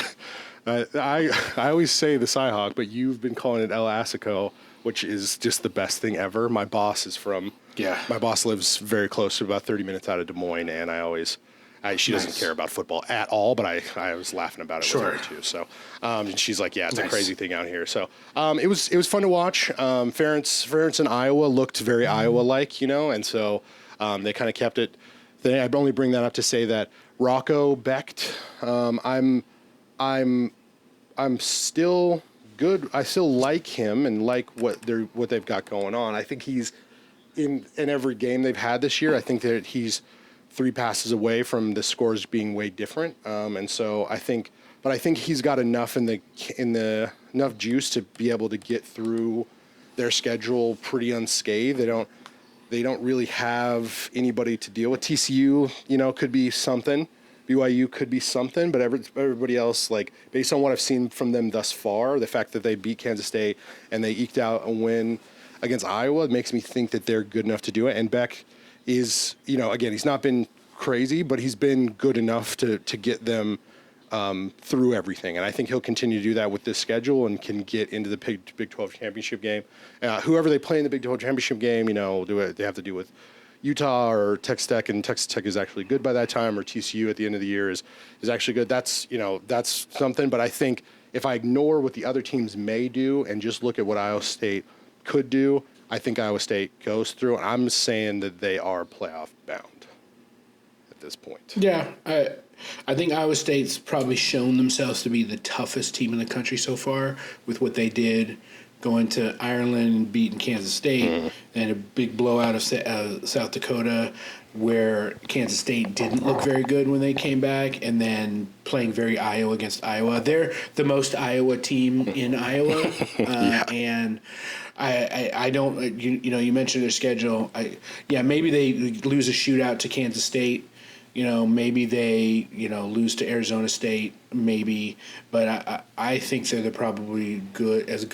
I always say the Cyhawk, but you've been calling it El Assico, which is just the best thing ever. My boss lives very close to about 30 minutes out of Des Moines, and she doesn't care about football at all, but I was laughing about it with her too. So, and she's like, yeah, it's a crazy thing out here. So, it was fun to watch. Ferentz in Iowa looked very Iowa-like, and so they kind of kept it. I'd only bring that up to say that Rocco Becht, I'm still good. I still like him and like what they've got going on. I think he's in every game they've had this year. I think that he's 3 passes away from the scores being way different. And so I think he's got enough in the enough juice to be able to get through their schedule pretty unscathed. they don't really have anybody to deal with. TCU, could be something. BYU could be something, but everybody else, like, based on what I've seen from them thus far, the fact that they beat Kansas State and they eked out a win against Iowa makes me think that they're good enough to do it. And Beck is, again, he's not been crazy, but he's been good enough to get them through everything. And I think he'll continue to do that with this schedule and can get into the Big 12 championship game. Whoever they play in the Big 12 championship game, they have to do with Utah or Texas Tech, and Texas Tech is actually good by that time, or TCU at the end of the year is actually good. That's something. But I think if I ignore what the other teams may do and just look at what Iowa State could do, I think Iowa State goes through. I'm saying that they are playoff bound at this point. Yeah, I think Iowa State's probably shown themselves to be the toughest team in the country so far with what they did, going to Ireland and beating Kansas State, and a big blowout of South Dakota, where Kansas State didn't look very good when they came back, and then playing very Iowa against Iowa. They're the most Iowa team in Iowa, and I don't. You mentioned their schedule. Maybe they lose a shootout to Kansas State. Maybe they, lose to Arizona State, maybe. But I think they're probably good as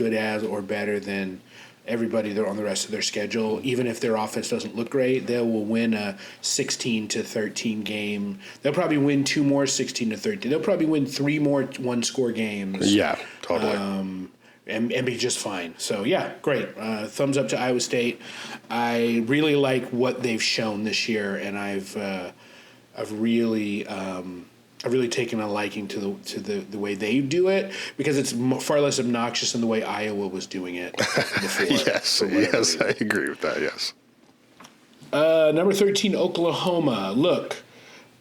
or better than everybody on the rest of their schedule. Even if their offense doesn't look great, they will win a 16-13 game. They'll probably win 2 more 16-13. They'll probably win 3 more one-score games. Yeah, totally. And be just fine. So, yeah, great. Thumbs up to Iowa State. I really like what they've shown this year, and I've really taken a liking to the way they do it, because it's far less obnoxious than the way Iowa was doing it before. Yes, I agree with that. Yes. Number 13, Oklahoma. Look,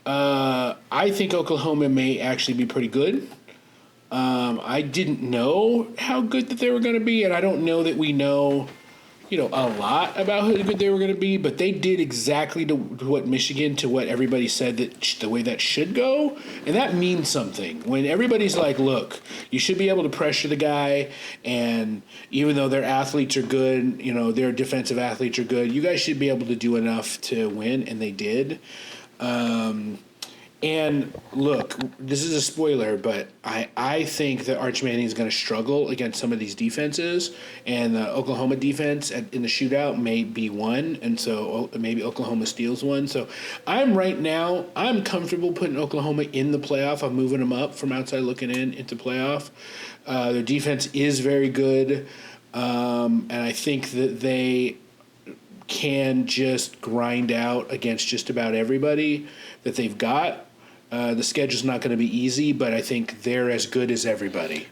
I think Oklahoma may actually be pretty good. I didn't know how good that they were going to be, and I don't know that we know a lot about how good they were going to be, but they did exactly to what everybody said that the way that should go, and that means something. When everybody's like, look, you should be able to pressure the guy, and even though their athletes are good, their defensive athletes are good, you guys should be able to do enough to win, and they did. And look, this is a spoiler, but I think that Arch Manning is going to struggle against some of these defenses, and the Oklahoma defense in the shootout may be one, and so maybe Oklahoma steals one. So I'm comfortable putting Oklahoma in the playoff. I'm moving them up from outside looking into playoff. Their defense is very good, and I think that they can just grind out against just about everybody that they've got. The schedule's not going to be easy, but I think they're as good as everybody.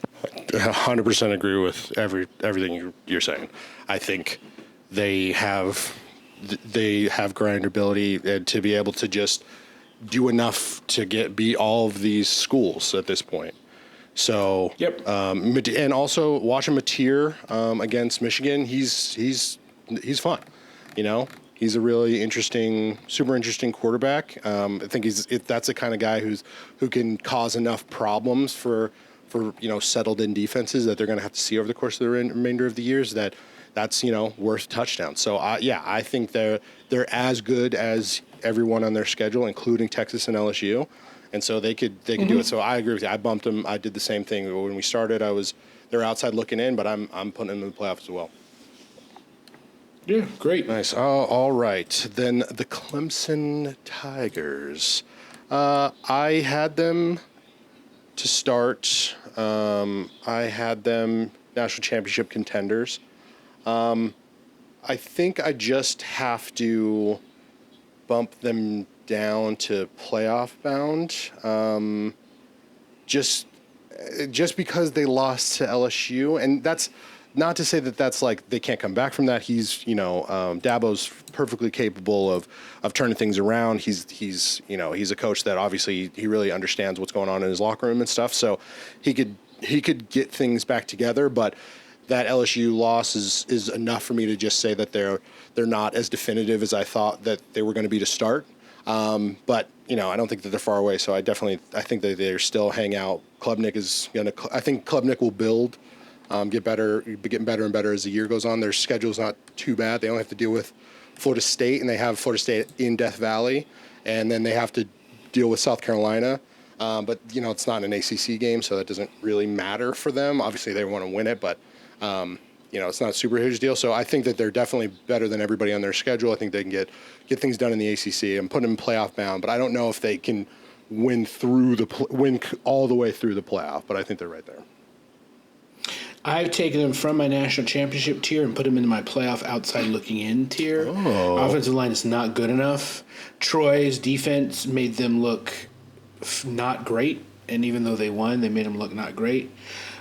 100% agree with everything you're saying. I think they have grindability and to be able to just do enough to beat all of these schools at this point. So, yep. And also watching Mateer against Michigan, he's fun, He's a really super interesting quarterback. I think that's the kind of guy who can cause enough problems for settled in defenses that they're going to have to see over the course of the remainder of the years. That's worth touchdowns. So I think they're as good as everyone on their schedule, including Texas and LSU, and so they could do it. So I agree with you. I bumped them. I did the same thing when we started. They're outside looking in, but I'm putting them in the playoffs as well. Yeah, great. Nice. All right. Then the Clemson Tigers. I had them to start. I had them national championship contenders. I think I just have to bump them down to playoff bound. Just because they lost to LSU, and that's not to say that that's like they can't come back from that. He's Dabo's perfectly capable of turning things around. He's a coach that obviously he really understands what's going on in his locker room and stuff. So he could get things back together. But that LSU loss is enough for me to just say that they're not as definitive as I thought that they were going to be to start. But I don't think that they're far away. So I think that they're still hang out. I think Klubnik will build. Getting better and better as the year goes on. Their schedule's not too bad. They only have to deal with Florida State, and they have Florida State in Death Valley, and then they have to deal with South Carolina. But it's not an ACC game, so that doesn't really matter for them. Obviously, they want to win it, but it's not a super huge deal. So I think that they're definitely better than everybody on their schedule. I think they can get things done in the ACC. I'm putting them playoff bound, but I don't know if they can win all the way through the playoff. But I think they're right there. I've taken them from my national championship tier and put them into my playoff outside looking in tier. Oh. Offensive line is not good enough. Troy's defense made them look not great, and even though they won, they made them look not great.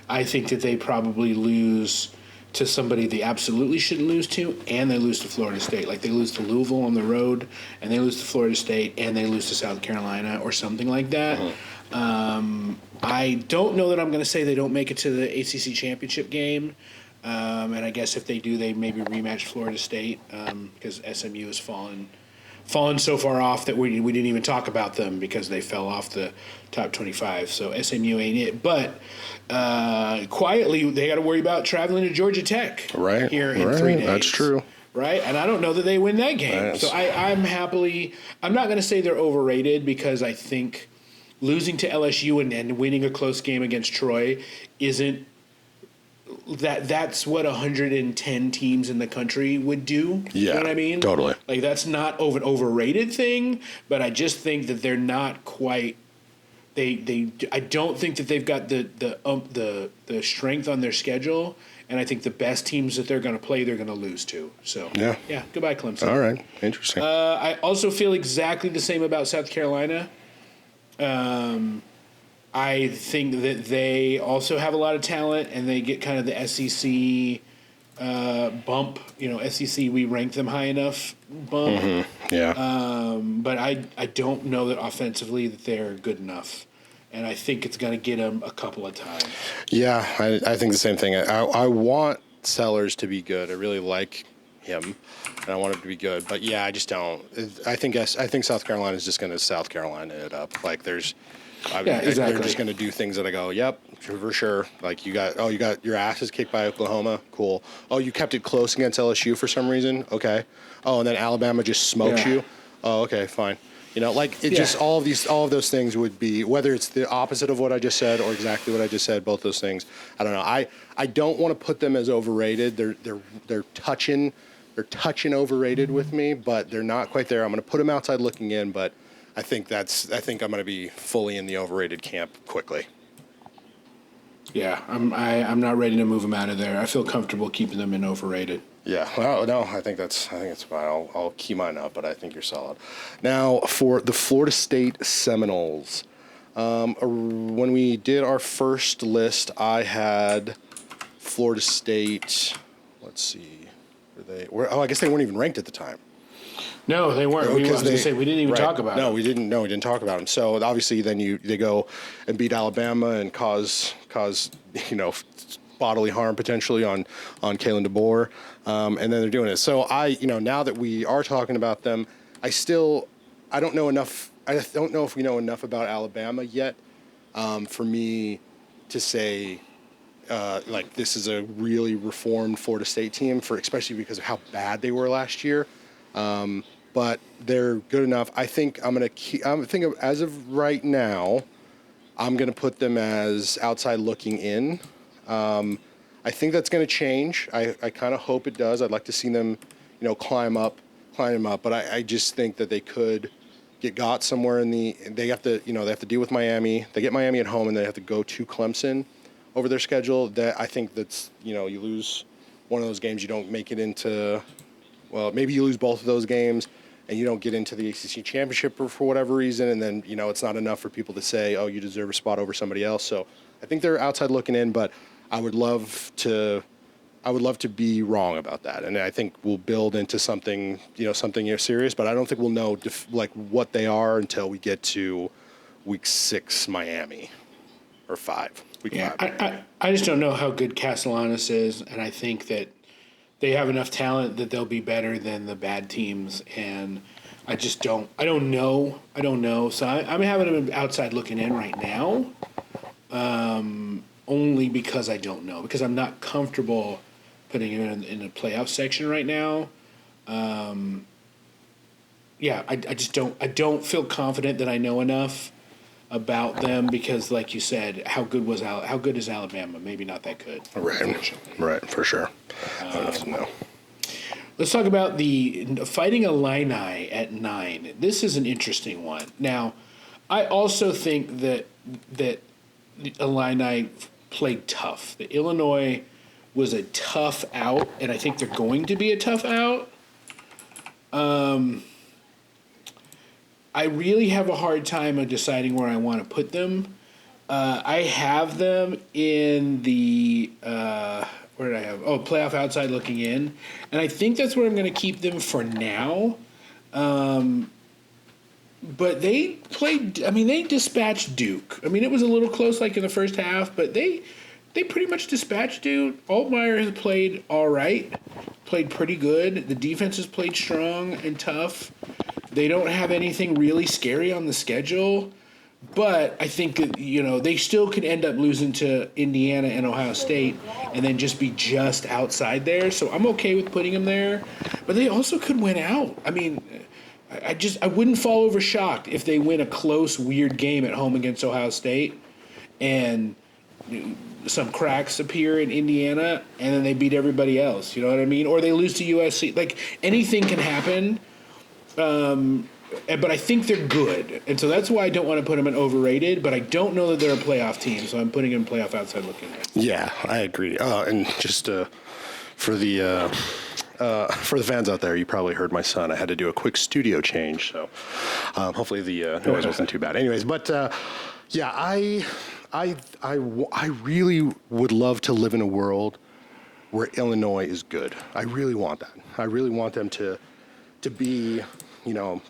I think that they probably lose to somebody they absolutely shouldn't lose to, and they lose to Florida State. Like they lose to Louisville on the road, and they lose to Florida State, and they lose to South Carolina or something like that. I don't know that I'm going to say they don't make it to the ACC championship game. And I guess if they do, they maybe rematch Florida State because SMU has fallen so far off that we didn't even talk about them because they fell off the top 25. So SMU ain't it. But quietly, they got to worry about traveling to Georgia Tech here in 3 days. That's true. Right? And I don't know that they win that game. Yes. So I'm not going to say they're overrated because I think losing to LSU and winning a close game against Troy isn't that's what 110 teams in the country would do. Yeah, you know what I mean? Totally. Like that's not an overrated thing, but I just think that they're not quite. I don't think that they've got the strength on their schedule, and I think the best teams that they're going to play, they're going to lose to. So yeah, goodbye Clemson. All right, interesting. I also feel exactly the same about South Carolina. I think that they also have a lot of talent, and they get kind of the SEC bump. SEC, we rank them high enough bump. Mm-hmm. Yeah. But I don't know that offensively that they're good enough, and I think it's going to get them a couple of times. Yeah, I think the same thing. I want Sellers to be good. I really like him, and I want him to be good. But yeah, I just don't. I think South Carolina is just going to South Carolina it up. Like exactly. They're just going to do things that I go, yep, for sure. Like you got your asses kicked by Oklahoma, cool. Oh, you kept it close against LSU for some reason, okay. Oh, and then Alabama just smokes you. Oh, okay, fine. Just all of those things would be, whether it's the opposite of what I just said or exactly what I just said, both those things. I don't know. I don't want to put them as overrated. They're touching overrated with me, but they're not quite there. I'm going to put them outside looking in, but I think I'm going to be fully in the overrated camp quickly. Yeah, I'm not ready to move them out of there. I feel comfortable keeping them in overrated. Yeah, well, no, I think it's fine. I'll keep mine up, but I think you're solid. Now for the Florida State Seminoles, when we did our first list, I had Florida State. Let's see, I guess they weren't even ranked at the time. No, they weren't. We didn't even talk about them. We didn't talk about them. So obviously, then they go and beat Alabama and cause bodily harm potentially on Kalen DeBoer, and then they're doing it. So now that we are talking about them, I don't know enough. I don't know if we know enough about Alabama yet for me to say this is a really reformed Florida State team especially because of how bad they were last year. But they're good enough. I think as of right now, I'm going to put them as outside looking in. I think that's going to change. I kind of hope it does. I'd like to see them, climb up. But I just think that they could got somewhere they have to deal with Miami. They get Miami at home and they have to go to Clemson over their schedule. That I think that's, you lose one of those games. You don't make it into, well, maybe you lose both of those games and you don't get into the ACC championship for whatever reason. And then, it's not enough for people to say, oh, you deserve a spot over somebody else. So I think they're outside looking in, but I would love to be wrong about that. And I think we'll build into something serious, but I don't think we'll know what they are until we get to week 6, Miami, or 5. Week 5. I just don't know how good Castellanos is, and I think that they have enough talent that they'll be better than the bad teams, and I don't know. So I'm having them outside looking in right now, only because I don't know, because I'm not comfortable putting him in the playoff section right now. Yeah, I just don't feel confident that I know enough about them because, like you said, how good is Alabama? Maybe not that good. Right, for sure. I don't have to know. Let's talk about the Fighting Illini at 9. This is an interesting one. Now, I also think that the Illini played tough. The Illinois was a tough out, and I think they're going to be a tough out. I really have a hard time of deciding where I want to put them. I have them in the where did I have? Oh, playoff outside looking in, and I think that's where I'm going to keep them for now. But they played. I mean, they dispatched Duke. I mean, it was a little close, like in the first half, but they pretty much dispatched Duke. Altmaier has played all right, played pretty good. The defense has played strong and tough. They don't have anything really scary on the schedule, but I think that, they still could end up losing to Indiana and Ohio State and then just be just outside there. So I'm okay with putting them there, but they also could win out. I mean, I wouldn't fall over shocked if they win a close, weird game at home against Ohio State and some cracks appear in Indiana and then they beat everybody else. You know what I mean? Or they lose to USC. Like, anything can happen. But I think they're good, and so that's why I don't want to put them in overrated. But I don't know that they're a playoff team, so I'm putting them playoff outside looking in. Yeah, I agree. And just for the fans out there, you probably heard my son. I had to do a quick studio change, so hopefully the noise wasn't too bad. Anyways, but yeah, I really would love to live in a world where Illinois is good. I really want that. I really want them to be,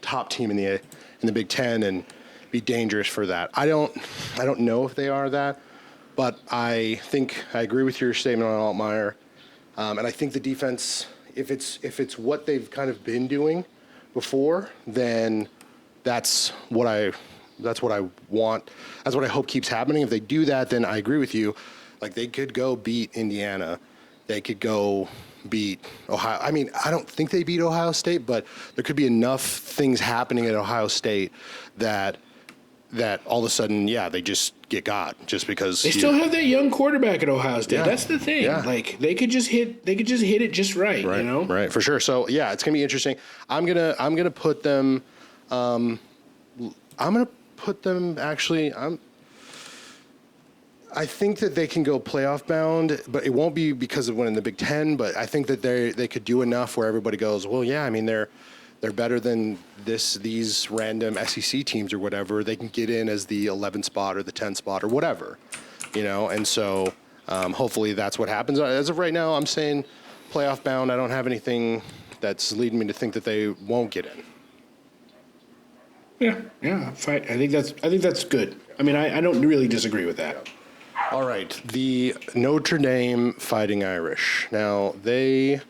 top team in the Big Ten and be dangerous for that. I don't know if they are that, but I think I agree with your statement on Altmaier, and I think the defense, if it's what they've kind of been doing before, then that's what I want. That's what I hope keeps happening. If they do that, then I agree with you. Like, they could go beat Indiana, they could go beat Ohio. I mean, I don't think they beat Ohio State, but there could be enough things happening at Ohio State that all of a sudden, they just get got just because they still have that young quarterback at Ohio State. Yeah. That's the thing. Yeah. Like, they could just hit it just right. Right, for sure. So it's gonna be interesting. I'm gonna put them. Actually, I think that they can go playoff bound, but it won't be because of winning the Big Ten. But I think that they could do enough where everybody goes, well, yeah. I mean, they're better than these random SEC teams or whatever. They can get in as the 11th spot or the 10th spot or whatever, And so hopefully that's what happens. As of right now, I'm saying playoff bound. I don't have anything that's leading me to think that they won't get in. Yeah. I think that's good. I mean, I don't really disagree with that. All right, the Notre Dame Fighting Irish. Now with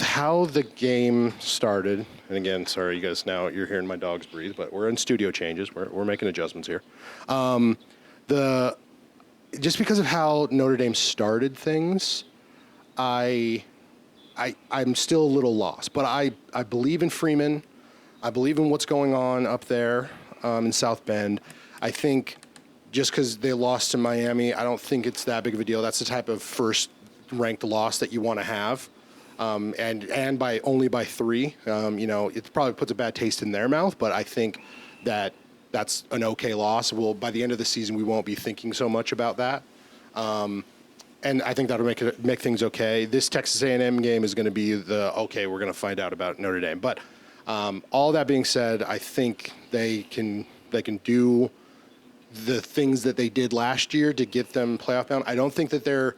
how the game started, and again, sorry, you guys, now you're hearing my dogs breathe, but we're in studio changes. We're making adjustments here. Just because of how Notre Dame started things, I'm still a little lost. But I believe in Freeman. I believe in what's going on up there in South Bend. I think just because they lost to Miami, I don't think it's that big of a deal. That's the type of first-ranked loss that you want to have, and by only by 3. It probably puts a bad taste in their mouth, but I think that's an okay loss. By the end of the season, we won't be thinking so much about that, and I think that'll make things okay. This Texas A&M game is going to be we're going to find out about Notre Dame, but all that being said, I think they can do the things that they did last year to get them playoff bound. I don't think that they're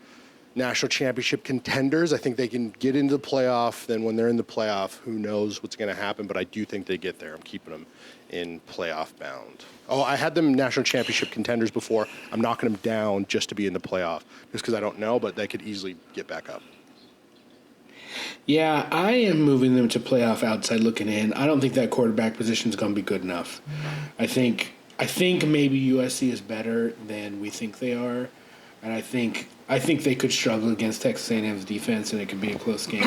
national championship contenders. I think they can get into the playoff. Then when they're in the playoff, who knows what's going to happen, but I do think they get there. I'm keeping them in playoff bound. Oh, I had them national championship contenders before. I'm knocking them down just to be in the playoff, just because I don't know, but they could easily get back up. Yeah, I am moving them to playoff outside looking in. I don't think that quarterback position is going to be good enough. I think maybe USC is better than we think they are, and I think they could struggle against Texas A&M's defense, and it could be a close game.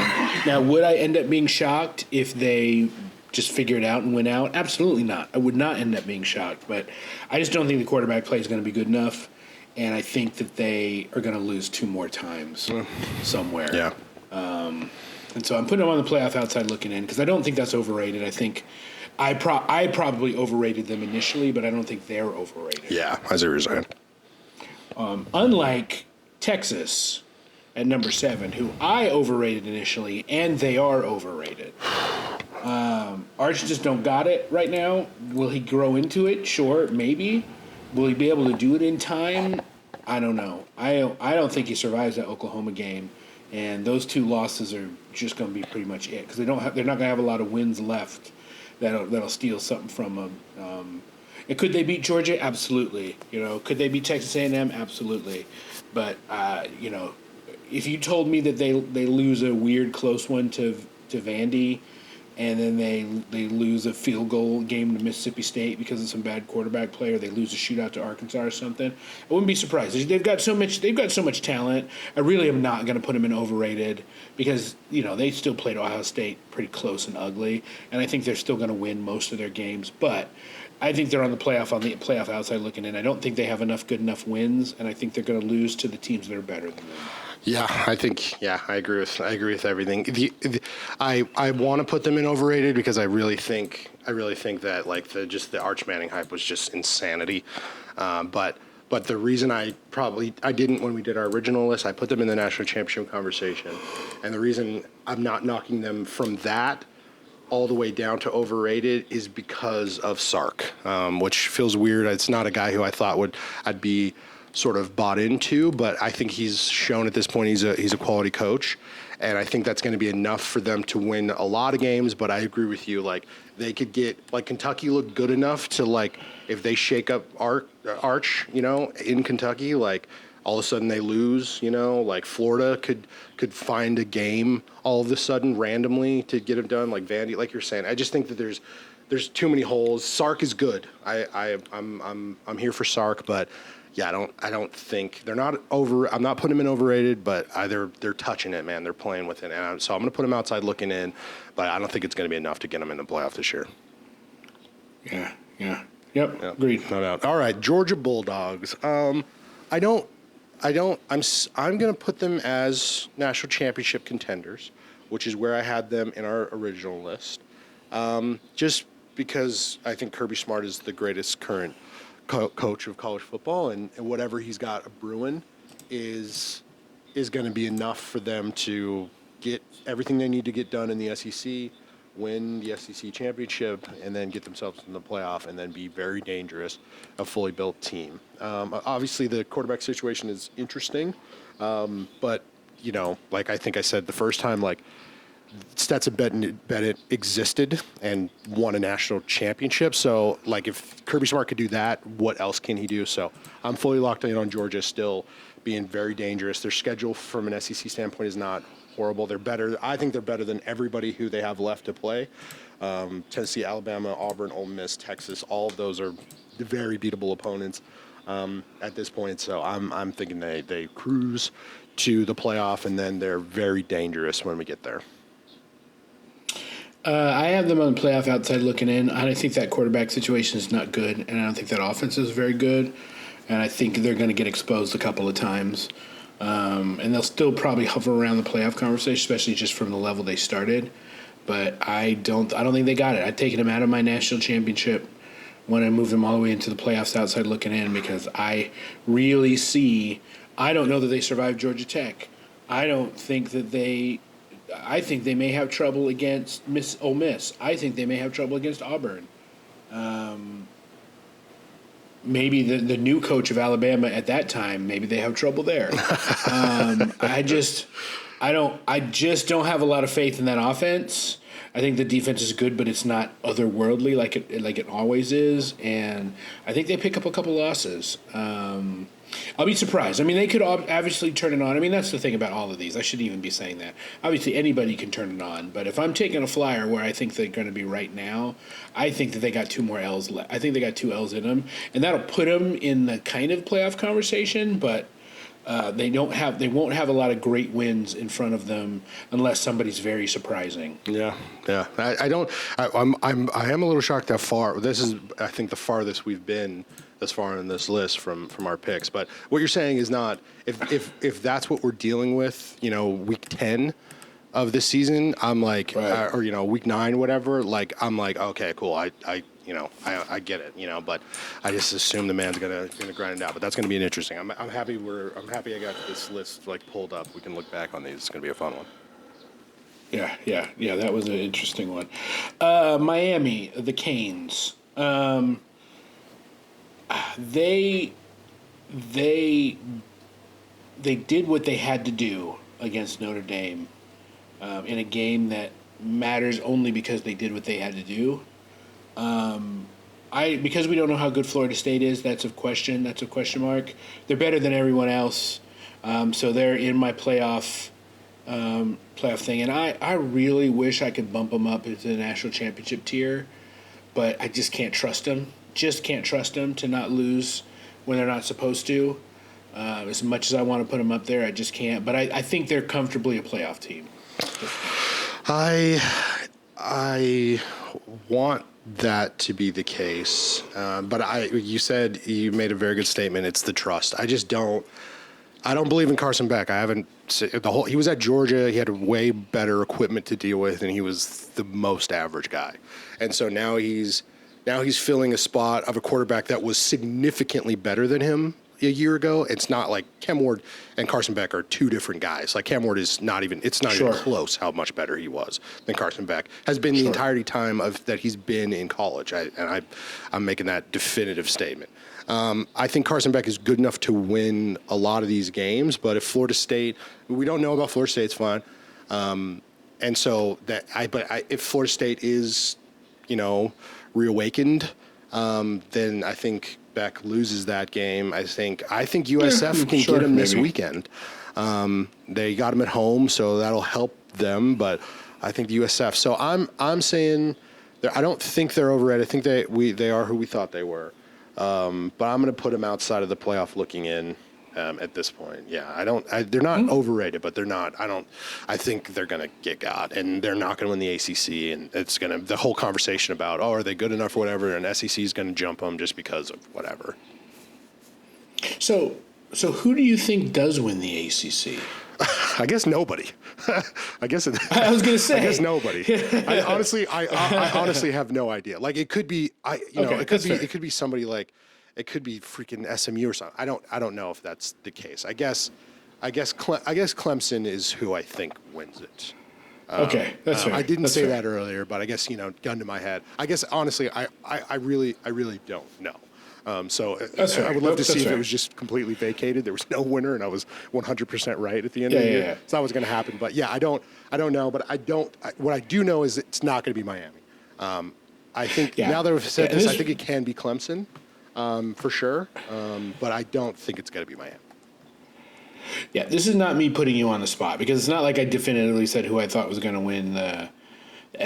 Now, would I end up being shocked if they just figure it out and win out? Absolutely not. I would not end up being shocked, but I just don't think the quarterback play is going to be good enough, and I think that they are going to lose 2 more times somewhere. Yeah. And so I'm putting them on the playoff outside looking in because I don't think that's overrated. I think I probably overrated them initially, but I don't think they're overrated. Yeah, I see what you're saying. Unlike Texas at number 7, who I overrated initially, and they are overrated. Arch just don't got it right now. Will he grow into it? Sure, maybe. Will he be able to do it in time? I don't know. I don't think he survives that Oklahoma game, and those 2 losses are just going to be pretty much it because they're not going to have a lot of wins left that'll steal something from them. And could they beat Georgia? Absolutely. Could they beat Texas A&M? Absolutely. But if you told me that they lose a weird close one to Vandy, and then they lose a field goal game to Mississippi State because of some bad quarterback play, or they lose a shootout to Arkansas or something, I wouldn't be surprised. They've got so much talent. I really am not going to put them in overrated because they still played Ohio State pretty close and ugly, and I think they're still going to win most of their games. But I think they're on the playoff outside looking in. I don't think they have good enough wins, and I think they're going to lose to the teams that are better than them. Yeah, I agree with everything. I want to put them in overrated because I really think that the Arch Manning hype was just insanity. But the reason I didn't when we did our original list, I put them in the national championship conversation, and the reason I'm not knocking them from that all the way down to overrated is because of Sark, which feels weird. It's not a guy who I thought I'd be sort of bought into, but I think he's shown at this point he's a quality coach, and I think that's going to be enough for them to win a lot of games. But I agree with you, they could get Kentucky looked good enough to if they shake up Arch, in Kentucky, all of a sudden they lose, Florida could find a game all of a sudden randomly to get it done, Vandy, like you're saying. I just think that there's too many holes. Sark is good. I'm here for Sark, but yeah, I don't think they're not over. I'm not putting them in overrated, but they're touching it, man. They're playing with it, and so I'm going to put them outside looking in, but I don't think it's going to be enough to get them in the playoff this year. Yeah. Yep. Agreed. No doubt. All right, Georgia Bulldogs. I'm going to put them as national championship contenders, which is where I had them in our original list. Just because I think Kirby Smart is the greatest current coach of college football, and whatever he's got brewing is going to be enough for them to get everything they need to get done in the SEC, win the SEC championship, and then get themselves in the playoff, and then be very dangerous, a fully built team. Obviously, the quarterback situation is interesting, but I think I said the first time, Stetson Bennett existed and won a national championship. So, if Kirby Smart could do that, what else can he do? So, I'm fully locked in on Georgia still being very dangerous. Their schedule from an SEC standpoint is not horrible. They're better. I think they're better than everybody who they have left to play. Tennessee, Alabama, Auburn, Ole Miss, Texas, all of those are very beatable opponents at this point. So, I'm thinking they cruise to the playoff, and then they're very dangerous when we get there. I have them on the playoff outside looking in. I think that quarterback situation is not good, and I don't think that offense is very good. And I think they're going to get exposed a couple of times. And they'll still probably hover around the playoff conversation, especially just from the level they started. But I don't think they got it. I've taken them out of my national championship when I moved them all the way into the playoffs outside looking in because I really see – I don't know that they survived Georgia Tech. I think they may have trouble against Ole Miss. I think they may have trouble against Auburn. Maybe the new coach of Alabama at that time, maybe they have trouble there. I just don't have a lot of faith in that offense. I think the defense is good, but it's not otherworldly like it always is. And I think they pick up a couple losses. I'll be surprised. I mean, they could obviously turn it on. I mean, that's the thing about all of these. I shouldn't even be saying that. Obviously, anybody can turn it on. But if I'm taking a flyer where I think they're going to be right now, I think that they got 2 more L's left. I think they got 2 L's in them. And that'll put them in the kind of playoff conversation. But They won't have a lot of great wins in front of them unless somebody's very surprising. Yeah, yeah. I am a little shocked how far. This is, I think, the farthest we've been thus far in this list from our picks. But what you're saying is not if that's what we're dealing with. Week 10 of this season, I'm like, Right. or week 9, whatever. Like, I'm like, okay, cool. I get it. But I just assume the man's gonna grind it out. But that's gonna be an interesting. I'm happy I got this list pulled up. We can look back on these. It's gonna be a fun one. Yeah. That was an interesting one. Miami, the Canes. They did what they had to do against Notre Dame in a game that matters only because they did what they had to do. Because we don't know how good Florida State is, that's a question mark. They're better than everyone else, so they're in my playoff thing. And I really wish I could bump them up into the national championship tier, but I just can't trust them. Just can't trust them to not lose when they're not supposed to. As much as I want to put them up there, I just can't. But I think they're comfortably a playoff team. I want that to be the case, but you made a very good statement. It's the trust. I don't believe in Carson Beck. He was at Georgia. He had way better equipment to deal with, and he was the most average guy. And so now he's filling a spot of a quarterback that was significantly better than him a year ago. It's not like Cam Ward and Carson Beck are two different guys. Like Cam Ward is not even even close how much better he was than Carson Beck has been the entirety time that he's been in college. I'm making that definitive statement. I think Carson Beck is good enough to win a lot of these games, but if Florida State, we don't know about Florida State, it's fine. And so if Florida State is, reawakened, then I think Beck loses that game. I think USF can get him this weekend. They got him at home, so that'll help them. But I think the USF. So I'm saying I don't think they're overrated. I think they are who we thought they were. But I'm going to put them outside of the playoff looking in. At this point, they're not overrated, but they're not. I think they're going to get got, and they're not going to win the ACC, and it's going to the whole conversation about are they good enough or whatever, and SEC is going to jump them just because of whatever. So who do you think does win the ACC? I guess nobody. I was going to say. I guess nobody. I honestly have no idea. Like it could be. It could be somebody like. It could be freaking SMU or something. I don't know if that's the case. I guess Clemson is who I think wins it. Okay, that's fair. I didn't say that earlier, but I guess gun to my head. I guess honestly, I really don't know. So I would love to see if it was just completely vacated. There was no winner, and I was 100% right at the end of the year. Yeah. So that was going to happen. But I don't know. But what I do know is it's not going to be Miami. I think now that I've said this, I think it can be Clemson. For sure, but I don't think it's going to be Miami. Yeah, this is not me putting you on the spot because it's not like I definitively said who I thought was going to win the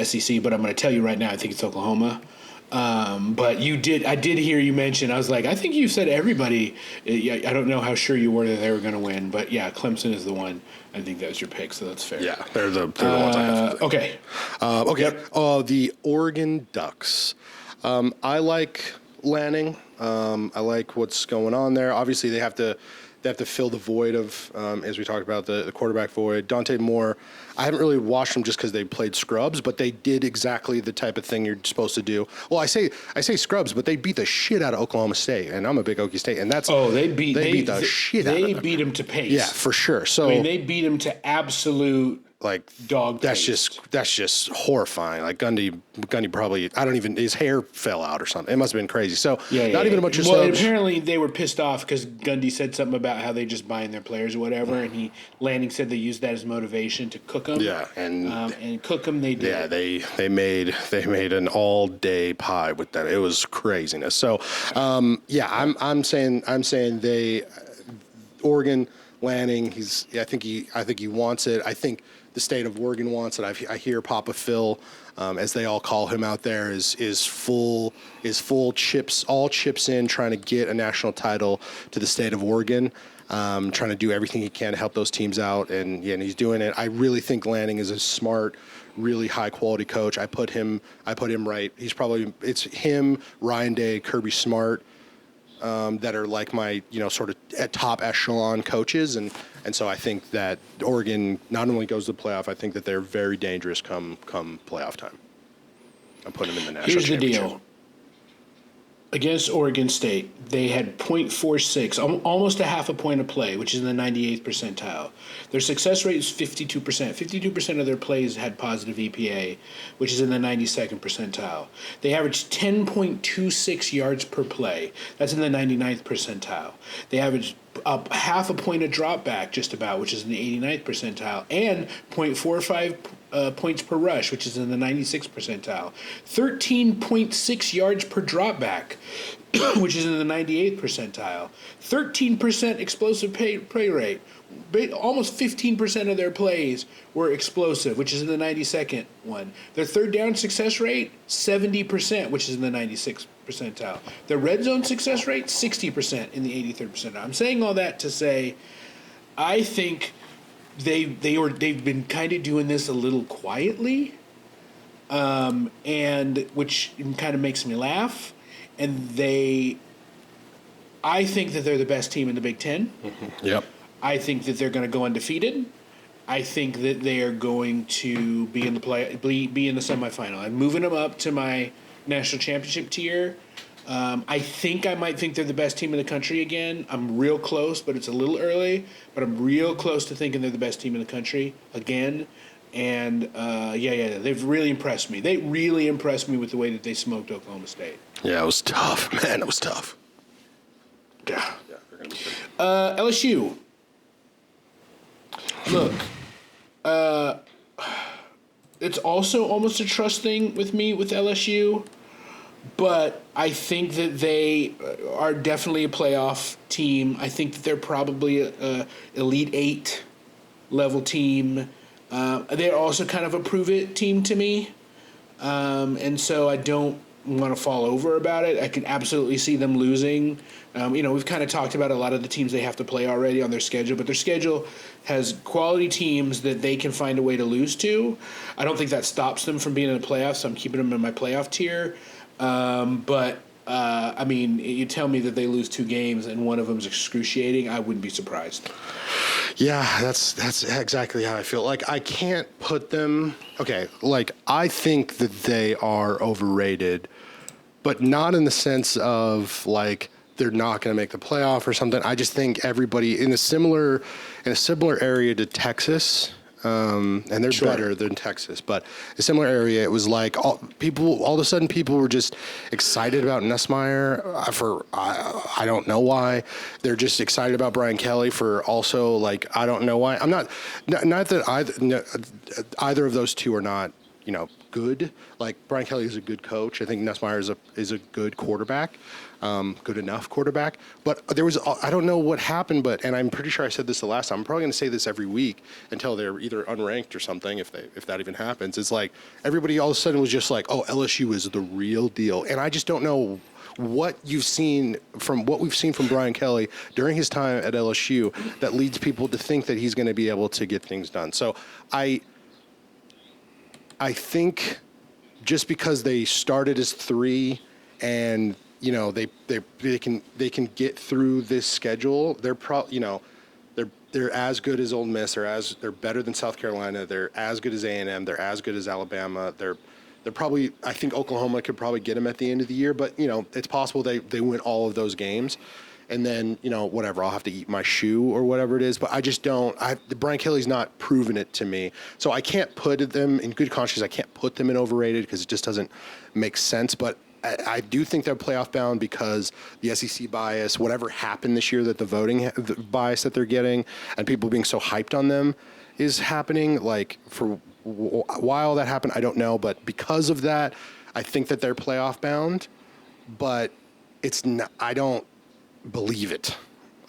SEC, but I'm going to tell you right now I think it's Oklahoma. But I did hear you mention, I was like, I think you said everybody. I don't know how sure you were that they were going to win, but yeah, Clemson is the one. I think that was your pick, so that's fair. Yeah, they're the ones I have. Okay. Yep. The Oregon Ducks. I like Lanning. I like what's going on there. Obviously, they have to fill the void of, as we talked about, the quarterback void. Dante Moore, I haven't really watched them just because they played scrubs, but they did exactly the type of thing you're supposed to do. Well, I say scrubs, but they beat the shit out of Oklahoma State, and I'm a big Okie State, and that's they beat the shit out of them. They beat them to pace. Yeah, for sure. So they beat them to absolute. Like dog. That's just horrifying. Like Gundy probably his hair fell out or something. It must have been crazy. So not even a bunch of snubs. Well, apparently they were pissed off because Gundy said something about how they just buying their players or whatever, and Lanning said they used that as motivation to cook them. Yeah, and cook them they did. Yeah, they made an all day pie with that. It was craziness. So I'm saying they Oregon Lanning. I think he wants it. I think the state of Oregon wants it. I hear Papa Phil, as they all call him out there, is full chips in, trying to get a national title to the state of Oregon. trying to do everything he can to help those teams out, and he's doing it. I really think Lanning is a smart, really high quality coach. I put him right. It's him, Ryan Day, Kirby Smart, that are like my, sort of at top echelon coaches. And so I think that Oregon not only goes to the playoff, I think that they're very dangerous come playoff time. I'm putting them in the national Here's the championship. deal. Against Oregon State, they had .46, almost a half a point of play, which is in the 98th percentile. Their success rate is 52%. 52% of their plays had positive EPA, which is in the 92nd percentile. They averaged 10.26 yards per play. That's in the 99th percentile. They averaged half a point of drop back, just about, which is in the 89th percentile, and .45 points per rush, which is in the 96th percentile. 13.6 yards per drop back, which is in the 98th percentile. 13% explosive play rate. Almost 15% of their plays were explosive, which is in the 92nd one. Their third down success rate, 70%, which is in the 96th percentile. Their red zone success rate, 60% in the 83rd percentile. I'm saying all that to say, I think they've been kind of doing this a little quietly, and which kind of makes me laugh. And I think that they're the best team in the Big Ten. Mm-hmm. Yep. I think that they're going to go undefeated. I think that they are going to be in the semifinal. I'm moving them up to my national championship tier. I think I might think they're the best team in the country again. I'm real close, but it's a little early. But I'm real close to thinking they're the best team in the country again. And they've really impressed me. They really impressed me with the way that they smoked Oklahoma State. Yeah, it was tough, man. It was tough. Yeah. LSU. Look, it's also almost a trust thing with me with LSU, but I think that they are definitely a playoff team. I think that they're probably a Elite Eight level team. They're also kind of a prove it team to me, and so I don't want to fall over about it. I can absolutely see them losing. We've kind of talked about a lot of the teams they have to play already on their schedule, but their schedule has quality teams that they can find a way to lose to. I don't think that stops them from being in the playoffs, so I'm keeping them in my playoff tier. You tell me that they lose 2 games and one of them is excruciating, I wouldn't be surprised. Yeah, that's exactly how I feel. Like, I can't put them... Okay, like, I think that they are overrated, but not in the sense of, like, they're not going to make the playoff or something. I just think everybody in a similar area to Texas, and they're better than Texas, but a similar area, it was like all of a sudden people were just excited about Nussmeier I don't know why. They're just excited about Brian Kelly for also, like, I don't know why. I'm not that either of those two are not, good. Like, Brian Kelly is a good coach. I think Nussmeier is a good quarterback. Good enough quarterback. But I don't know what happened, and I'm pretty sure I said this the last time. I'm probably going to say this every week until they're either unranked or something, if that even happens. It's like everybody all of a sudden was just like, oh, LSU is the real deal. And I just don't know what we've seen from Brian Kelly during his time at LSU that leads people to think that he's going to be able to get things done. So I think just because they started as 3 and they can get through this schedule. They're they're as good as Ole Miss. They're better than South Carolina. They're as good as A&M. They're as good as Alabama. They're probably, I think Oklahoma could probably get them at the end of the year, but it's possible they win all of those games, and then whatever, I'll have to eat my shoe or whatever it is. But I just don't. Brian Kelly's not proven it to me, so I can't put them in good conscience. I can't put them in overrated because it just doesn't make sense. But I do think they're playoff bound because the SEC bias, whatever happened this year, that the bias that they're getting and people being so hyped on them is happening. Like, for why all that happened, I don't know. But because of that, I think that they're playoff bound. But it's not, I don't believe it.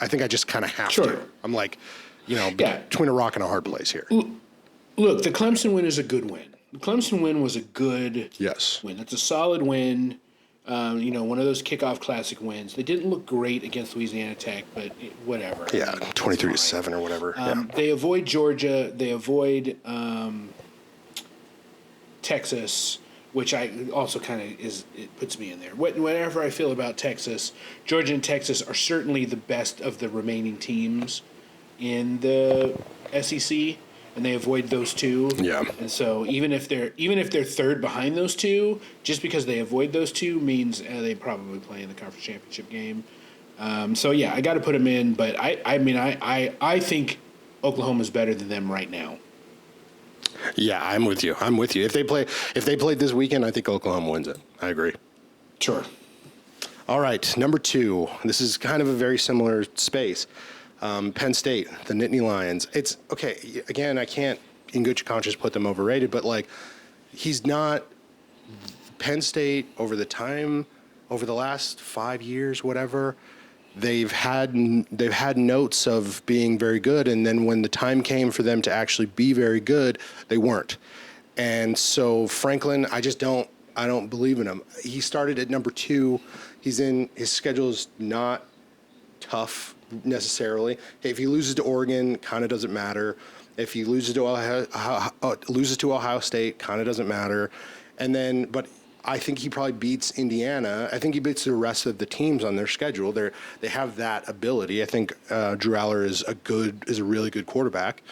I think I just kind of have to. I'm like, between a rock and a hard place here. Look, the Clemson win is a good win. The Clemson win was a good win. That's a solid win. One of those kickoff classic wins. They didn't look great against Louisiana Tech, but whatever. Yeah, I mean, 23-7 or whatever. They avoid Georgia. They avoid Texas, which I also kind of it puts me in there. Whatever I feel about Texas, Georgia and Texas are certainly the best of the remaining teams in the SEC, and they avoid those two. Yeah. And so even if they're third behind those two, just because they avoid those two means they probably play in the conference championship game. So yeah, I got to put them in, but I think Oklahoma's better than them right now. Yeah, I'm with you. If they played this weekend, I think Oklahoma wins it. I agree. Sure. All right, number 2. This is kind of a very similar space. Penn State, the Nittany Lions. It's okay. Again, I can't, in good conscience, put them overrated, but like, he's not. Penn State over the last 5 years, whatever. They've had notes of being very good, and then when the time came for them to actually be very good, they weren't. And so Franklin, I don't believe in him. He started at number 2. His schedule's not tough necessarily. If he loses to Oregon, kind of doesn't matter. If he loses to Ohio State, kind of doesn't matter. But I think he probably beats Indiana. I think he beats the rest of the teams on their schedule. They have that ability. I think Drew Aller is a really good quarterback.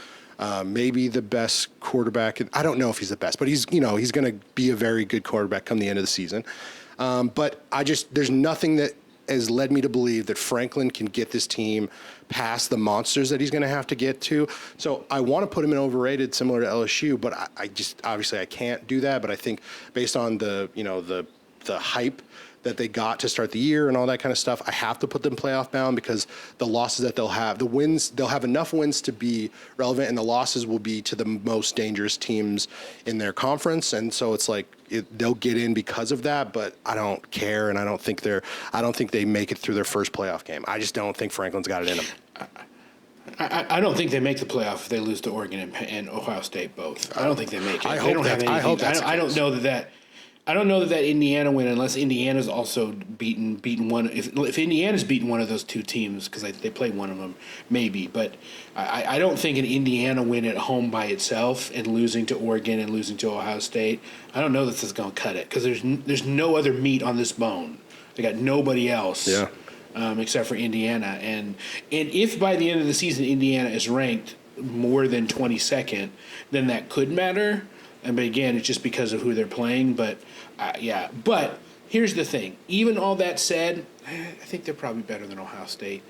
Maybe the best quarterback. I don't know if he's the best, but he's going to be a very good quarterback come the end of the season. But there's nothing that has led me to believe that Franklin can get this team past the monsters that he's going to have to get to. So I want to put him in overrated, similar to LSU, but I just obviously I can't do that. But I think based on the hype that they got to start the year and all that kind of stuff, I have to put them playoff bound because the losses that they'll have enough wins to be relevant, and the losses will be to the most dangerous teams in their conference. And so it's like they'll get in because of that, but I don't care, and I don't think they make it through their first playoff game. I just don't think Franklin's got it in them. I don't think they make the playoff if they lose to Oregon and Ohio State both. I don't think they make it. I hope that's the I don't case. know that. I don't know that Indiana win unless Indiana's also beaten one. If Indiana's beaten one of those two teams because they play one of them, maybe. But I don't think an Indiana win at home by itself and losing to Oregon and losing to Ohio State, I don't know that this is going to cut it because there's no other meat on this bone. They got nobody else. Yeah. Except for Indiana, and if by the end of the season Indiana is ranked more than 22nd, then that could matter. But again, it's just because of who they're playing. But yeah. But here's the thing: even all that said, I think they're probably better than Ohio State,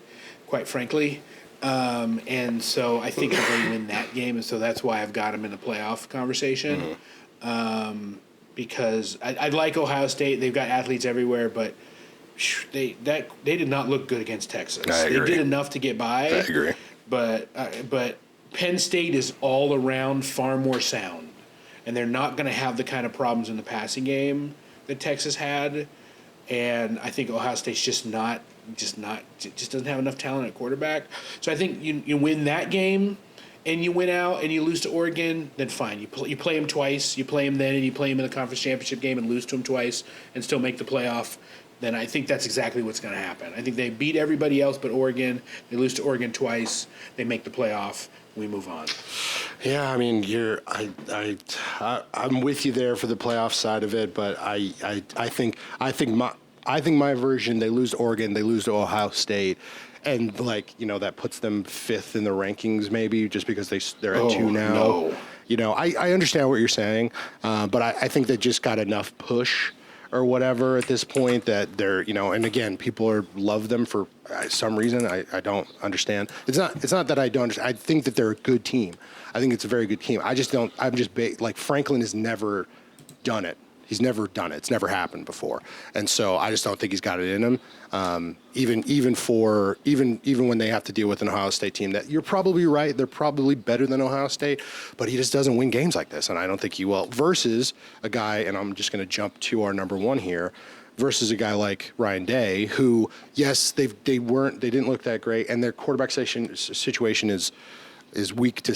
quite frankly. And so I think they're going to win that game, and so that's why I've got them in the playoff conversation. Mm-hmm. Because I like Ohio State; they've got athletes everywhere, but they did not look good against Texas. I agree. They did enough to get by. I agree. But Penn State is all around far more sound, and they're not going to have the kind of problems in the passing game that Texas had. And I think Ohio State's just doesn't have enough talent at quarterback. So I think you win that game, and you win out, and you lose to Oregon, then fine. You play them twice. You play them then, and you play them in the conference championship game and lose to them twice, and still make the playoff. Then I think that's exactly what's going to happen. I think they beat everybody else but Oregon. They lose to Oregon twice. They make the playoff. We move on. Yeah, I mean, I'm with you there for the playoff side of it, but I think my version, they lose to Oregon, they lose to Ohio State, and that puts them 5th in the rankings maybe just because they're at 2 now. No. I understand what you're saying, but I think they just got enough push or whatever at this point that they're, and again, people love them for some reason. I don't understand. It's not that I don't understand. I think that they're a good team. I think it's a very good team. Franklin has never done it. He's never done it. It's never happened before. And so I just don't think he's got it in him. Even when they have to deal with an Ohio State team that you're probably right, they're probably better than Ohio State, but he just doesn't win games like this. And I don't think he will. Versus a guy, and I'm just going to jump to our number 1 here, versus a guy like Ryan Day, who, yes, they didn't look that great, and their quarterback situation is weak to,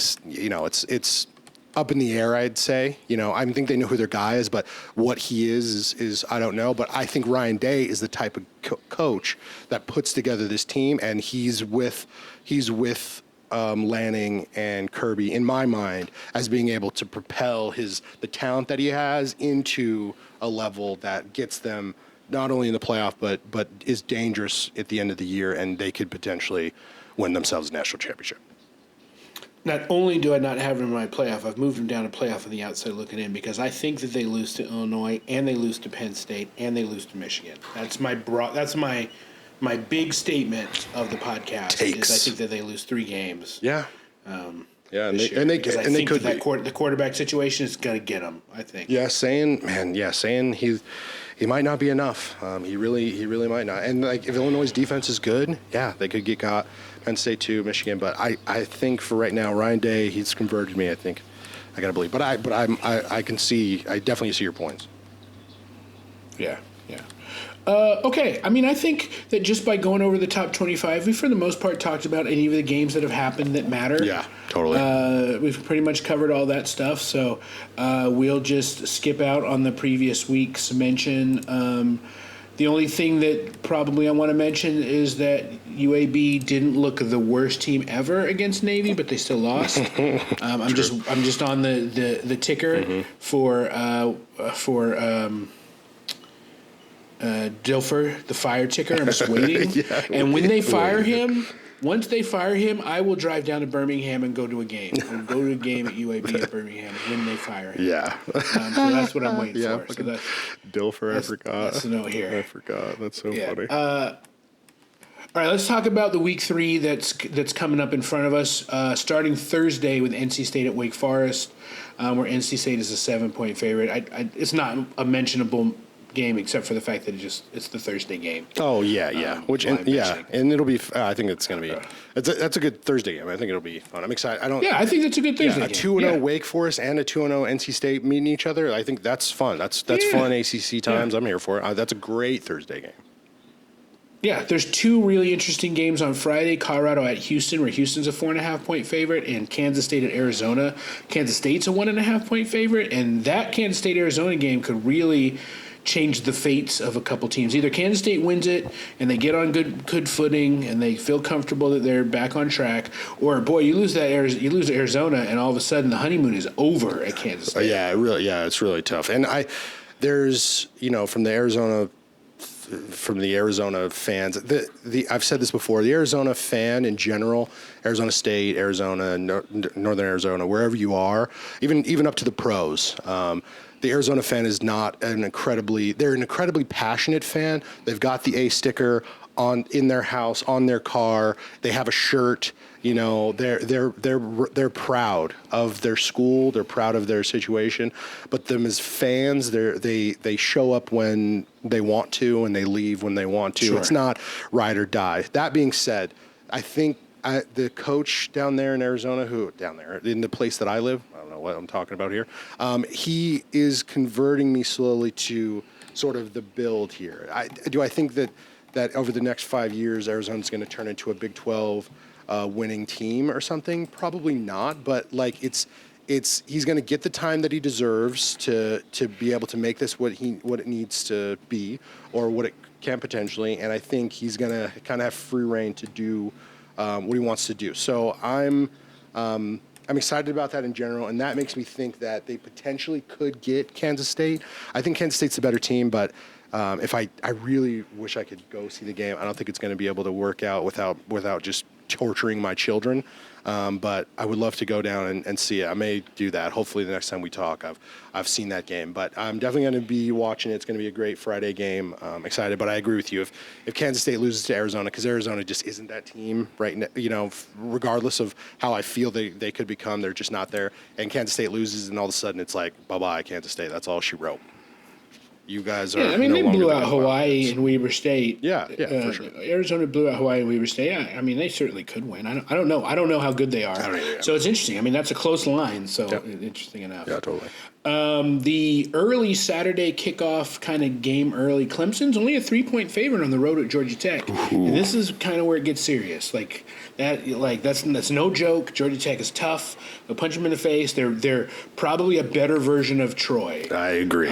up in the air, I'd say. I think they know who their guy is, but what he is I don't know. But I think Ryan Day is the type of coach that puts together this team, and he's with Lanning and Kirby, in my mind, as being able to propel the talent that he has into a level that gets them not only in the playoff, but is dangerous at the end of the year, and they could potentially win themselves a national championship. Not only do I not have him in my playoff, I've moved him down to playoff on the outside looking in because I think that they lose to Illinois and they lose to Penn State and they lose to Michigan. That's my big statement of the podcast. Takes. Is I think that they lose 3 games. Yeah. Yeah, this year, because I think could that the quarterback situation is going to get them. I think. Yeah, saying he might not be enough. He really might not. And like if Illinois' defense is good, yeah, they could get got Penn State to Michigan. But I think for right now, Ryan Day, he's converted me. I think I gotta believe. But I definitely see your points. Yeah. Okay. I mean, I think that just by going over the top 25, we for the most part talked about any of the games that have happened that matter. Yeah, totally. We've pretty much covered all that stuff. So we'll just skip out on the previous week's mention. The only thing that probably I want to mention is that UAB didn't look the worst team ever against Navy, but they still lost. I'm just on the ticker for Dilfer, the fire ticker. I'm just waiting. And when they fire him, once they fire him, I will drive down to Birmingham and go to a game. I'll go to a game at UAB at Birmingham when they fire him. Yeah. So that's what I'm waiting for. So Dilfer, I forgot. That's the note here. I forgot. That's so funny. All right, let's talk about the week 3 that's coming up in front of us. Starting Thursday with NC State at Wake Forest, where NC State is a 7-point favorite. It's not a mentionable game except for the fact that it's the Thursday game. Oh yeah. And it'll be. I think it's going to be. That's a good Thursday game. I think it'll be fun. I'm excited. I think that's a good Thursday game. A 2-0 Wake Forest and a 2-0 NC State meeting each other. I think that's fun. That's fun ACC times. I'm here for it. That's a great Thursday game. Yeah, there's 2 really interesting games on Friday. Colorado at Houston, where Houston's a 4.5-point favorite, and Kansas State at Arizona. Kansas State's a 1.5-point favorite, and that Kansas State-Arizona game could really change the fates of a couple teams. Either Kansas State wins it and they get on good footing and they feel comfortable that they're back on track, or boy, you lose to Arizona and all of a sudden the honeymoon is over at Kansas State. It's really tough. And there's from the Arizona fans, I've said this before, the Arizona fan in general, Arizona State, Arizona, Northern Arizona, wherever you are, even up to the pros, the Arizona fan is not they're an incredibly passionate fan. They've got the A sticker in their house, on their car. They have a shirt. They're proud of their school. They're proud of their situation. But them as fans, they show up when they want to and they leave when they want to. Sure. It's not ride or die. That being said, I think the coach down there in Arizona, in the place that I live, I don't know what I'm talking about here, he is converting me slowly to sort of the build here. I think that over the next 5 years, Arizona's going to turn into a Big 12 winning team or something? Probably not, but he's going to get the time that he deserves to be able to make this what it needs to be, or what it can potentially. And I think he's going to kind of have free reign to do what he wants to do. So I'm excited about that in general, and that makes me think that they potentially could get Kansas State. I think Kansas State's a better team, but if I really wish I could go see the game. I don't think it's going to be able to work out without just torturing my children. But I would love to go down and see it. I may do that. Hopefully the next time we talk, I've seen that game. But I'm definitely going to be watching it. It's going to be a great Friday game. I'm excited. But I agree with you. If Kansas State loses to Arizona, because Arizona just isn't that team right now, regardless of how I feel they could become, they're just not there. And Kansas State loses, and all of a sudden it's like, bye-bye, Kansas State. That's all she wrote. You guys are. Yeah, I mean, they blew out Hawaii and Weber State. Yeah, for sure. Arizona blew out Hawaii and Weber State. I mean, they certainly could win. I don't know. I don't know how good they are. So it's interesting. I mean, that's a close line. So interesting enough. Yeah, totally. The early Saturday kickoff kind of game early. Clemson's only a 3-point favorite on the road at Georgia Tech, and this is kind of where it gets serious. Like that, that's no joke. Georgia Tech is tough. They'll punch them in the face. They're probably a better version of Troy. I agree.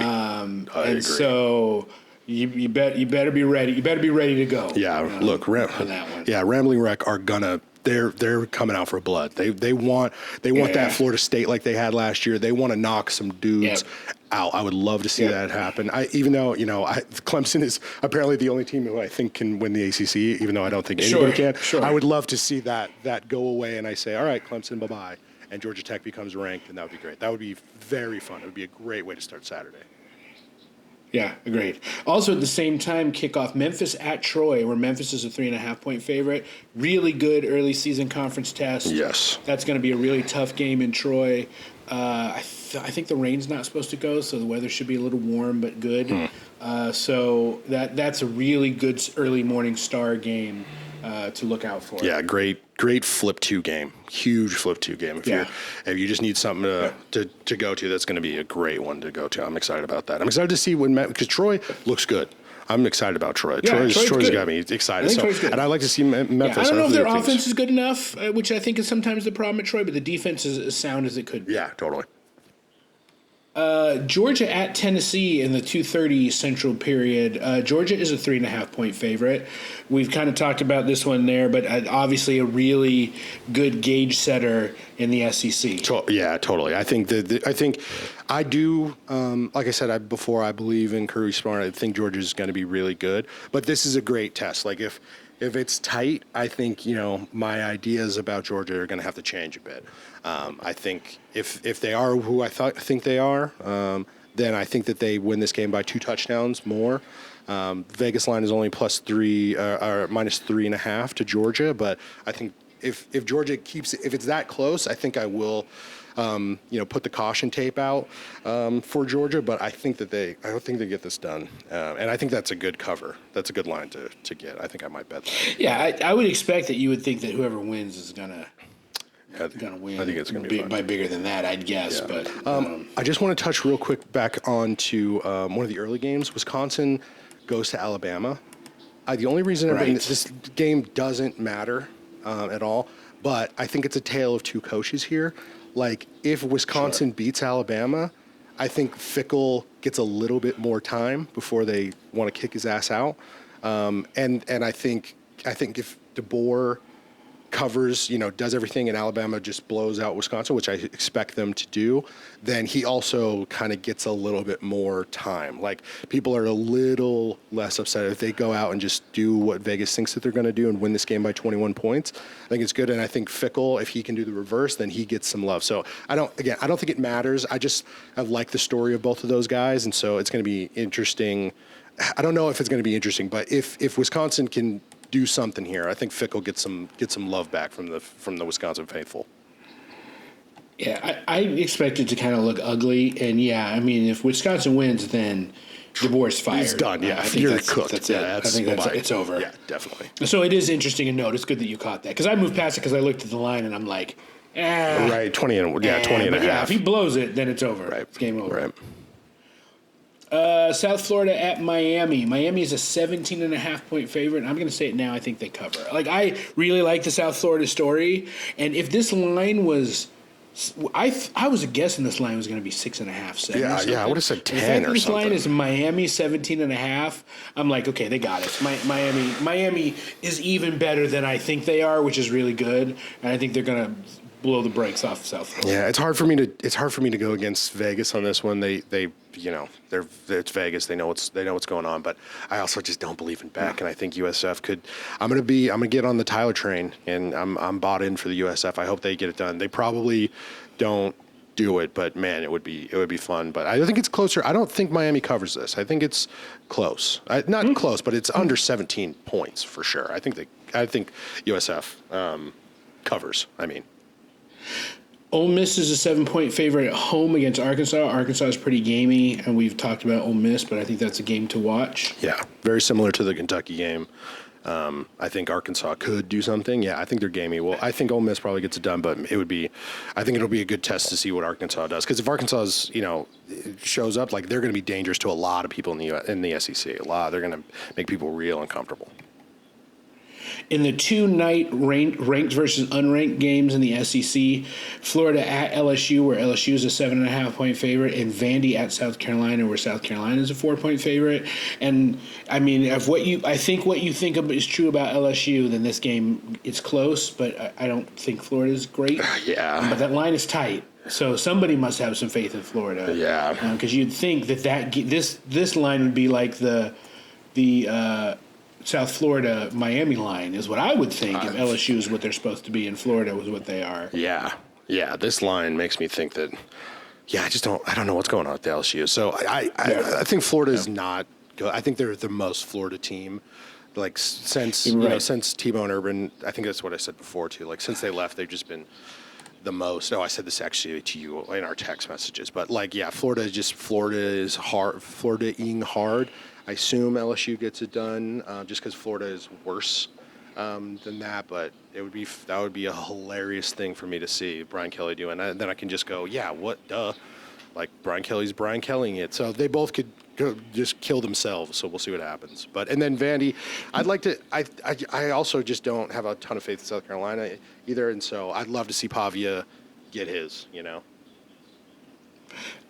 So you better be ready. You better be ready to go. Yeah, look, on that one. Yeah, Rambling Wreck are gonna. They're coming out for blood. They want that Florida State like they had last year. They want to knock some dudes out. I would love to see that happen. Even though Clemson is apparently the only team who I think can win the ACC, even though I don't think anybody can. Sure. I would love to see that go away, and I say, all right, Clemson, bye bye, and Georgia Tech becomes ranked, and that would be great. That would be very fun. It would be a great way to start Saturday. Yeah, agreed. Also, at the same time, kickoff Memphis at Troy, where Memphis is a 3.5-point favorite. Really good early season conference test. Yes. That's going to be a really tough game in Troy. I think the rain's not supposed to go, so the weather should be a little warm but good. So that's a really good early morning star game to look out for. Yeah, great flip 2 game. Huge flip 2 game. If you just need something to go to, that's going to be a great one to go to. I'm excited about that. I'm excited to see because Troy looks good. I'm excited about Troy. Yeah, Troy's got me excited. And I like to see Memphis. I don't know if their offense is good enough, which I think is sometimes the problem at Troy, but the defense is as sound as it could be. Yeah, totally. Georgia at Tennessee in the 2:30 Central period. Georgia is a 3.5-point favorite. We've kind of talked about this one there, but obviously a really good gauge setter in the SEC. Yeah, totally. I think I do. Like I said before, I believe in Kirby Smart. I think Georgia is going to be really good, but this is a great test. Like if it's tight, I think my ideas about Georgia are going to have to change a bit. I think if they are who I think they are, then I think that they win this game by 2 touchdowns more. Vegas line is only +3 or -3.5 to Georgia, but I think if Georgia keeps if it's that close, I think I will. Put the caution tape out for Georgia, but I don't think they get this done, and I think that's a good cover. That's a good line to get. I think I might bet that. Yeah, I would expect that you would think that whoever wins is gonna win. I think it's gonna be fun. By bigger than that, I'd guess. Yeah. But I just want to touch real quick back on to one of the early games. Wisconsin goes to Alabama. The only reason this game doesn't matter at all, but I think it's a tale of two coaches here. Like, if Wisconsin beats Alabama, I think Fickell gets a little bit more time before they want to kick his ass out. And I think if DeBoer covers, does everything, and Alabama just blows out Wisconsin, which I expect them to do, then he also kind of gets a little bit more time. Like, people are a little less upset if they go out and just do what Vegas thinks that they're going to do and win this game by 21 points. I think it's good, and I think Fickell, if he can do the reverse, then he gets some love. So I don't think it matters. I like the story of both of those guys, and so it's going to be interesting. I don't know if it's going to be interesting, but if Wisconsin can do something here, I think Fickell gets some love back from the Wisconsin faithful. Yeah, I expect it to kind of look ugly, and if Wisconsin wins, then DeBoer's fired. He's done. Yeah, I think you're that's, cooked. That's it. I think it's over. Yeah, definitely. So it is interesting to note. It's good that you caught that, because I moved past it because I looked at the line and I'm like, right, 20 and a half. Yeah, if he blows it, then it's over. Right, it's game over. Right. South Florida at Miami. Miami is a 17.5-point favorite. I'm going to say it now. I think they cover. Like, I really like the South Florida story. And if this line was, I was guessing this line was going to be 6.5, 7. Yeah, I would have said 10 or this something. This line is Miami 17.5. I'm like, okay, they got it. Miami is even better than I think they are, which is really good. And I think they're going to blow the brakes off South Florida. Yeah, it's hard for me to go against Vegas on this one. It's Vegas. They know what's going on, but I also just don't believe in Beck, and I think USF could. I'm gonna get on the Tyler train, and I'm bought in for the USF. I hope they get it done. They probably don't do it, but man, it would be fun. But I think it's closer. I don't think Miami covers this. I think it's close. Not close, but it's under 17 points for sure. I think USF covers. I mean. Ole Miss is a 7-point favorite at home against Arkansas. Arkansas is pretty gamey, and we've talked about Ole Miss, but I think that's a game to watch. Yeah, very similar to the Kentucky game. I think Arkansas could do something. Yeah, I think they're gamey. Well, I think Ole Miss probably gets it done, but I think it'll be a good test to see what Arkansas does. Because if Arkansas, shows up, like they're going to be dangerous to a lot of people in the SEC. They're going to make people real uncomfortable. In the two-night ranked versus unranked games in the SEC, Florida at LSU, where LSU is a 7.5-point favorite, and Vandy at South Carolina, where South Carolina is a 4-point favorite. And I mean, I think what you think of is true about LSU, then this game it's close, but I don't think Florida is great. Yeah, but that line is tight. So somebody must have some faith in Florida. Yeah, because you'd think this line would be like the South Florida Miami line is what I would think if LSU is what they're supposed to be and Florida was what they are. Yeah. This line makes me think that. Yeah, I don't know what's going on with the LSU. So I think Florida is not good. I think they're the most Florida team. Like since since Tebow and Urban, I think that's what I said before too. Like since they left, they've just been the most. Oh, I said this actually to you in our text messages. But Florida is hard. Florida-ing hard. I assume LSU gets it done just because Florida is worse than that. But that would be a hilarious thing for me to see Brian Kelly do, and then I can just go, yeah, what, duh, like Brian Kelly's Brian Kellying it. So they both could just kill themselves. So we'll see what happens. And then Vandy, I'd like to. I also just don't have a ton of faith in South Carolina either, and so I'd love to see Pavia get his.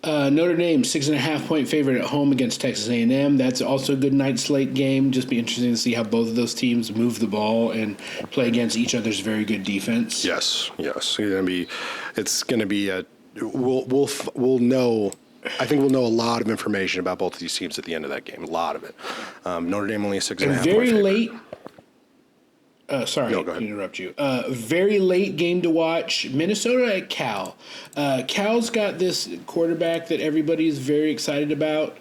Notre Dame 6.5-point favorite at home against Texas A&M. That's also a good night slate game. Just be interesting to see how both of those teams move the ball and play against each other's very good defense. Yes. It's going to be a. We'll know. I think we'll know a lot of information about both of these teams at the end of that game. A lot of it. Notre Dame only a 6.5-point very favorite. late. Sorry to interrupt you. Very late game to watch. Minnesota at Cal. Cal's got this quarterback that everybody is very excited about.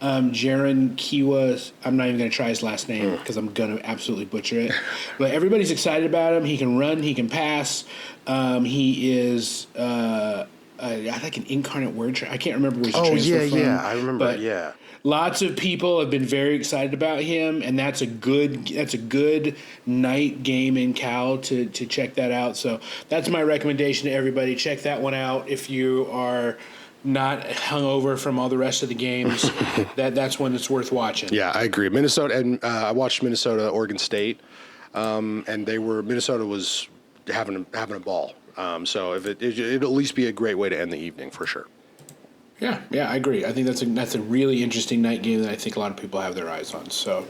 Jaron Kiwa. I'm not even going to try his last name because I'm going to absolutely butcher it. But everybody's excited about him. He can run. He can pass. He is... I think an incarnate word. I can't remember where he's transferred from. I remember. Lots of people have been very excited about him, and that's a good night game in Cal to check that out. So that's my recommendation to everybody. Check that one out if you are not hungover from all the rest of the games. That's one that's worth watching. Yeah, I agree. Minnesota, and I watched Minnesota, Oregon State, and Minnesota was having a ball. So it'd at least be a great way to end the evening for sure. Yeah, I agree. I think that's a really interesting night game that I think a lot of people have their eyes on. So,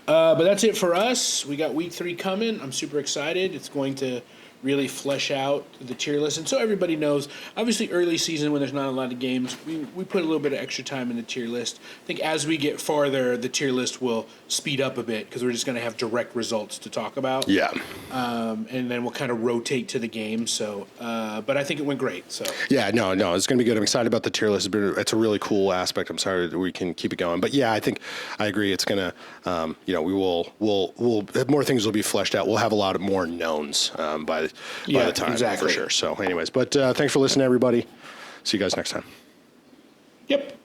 but that's it for us. We got week 3 coming. I'm super excited. It's going to really flesh out the tier list. And so everybody knows, obviously early season when there's not a lot of games, we put a little bit of extra time in the tier list. I think as we get farther, the tier list will speed up a bit because we're just going to have direct results to talk about. Yeah. And then we'll kind of rotate to the game. So, but I think it went great. So. Yeah, no, it's going to be good. I'm excited about the tier list. It's a really cool aspect. I'm sorry that we can keep it going. But yeah, I agree. It's going to, we'll more things will be fleshed out. We'll have a lot more knowns by the time, exactly. for sure. So anyways, but thanks for listening, everybody. See you guys next time. Yep.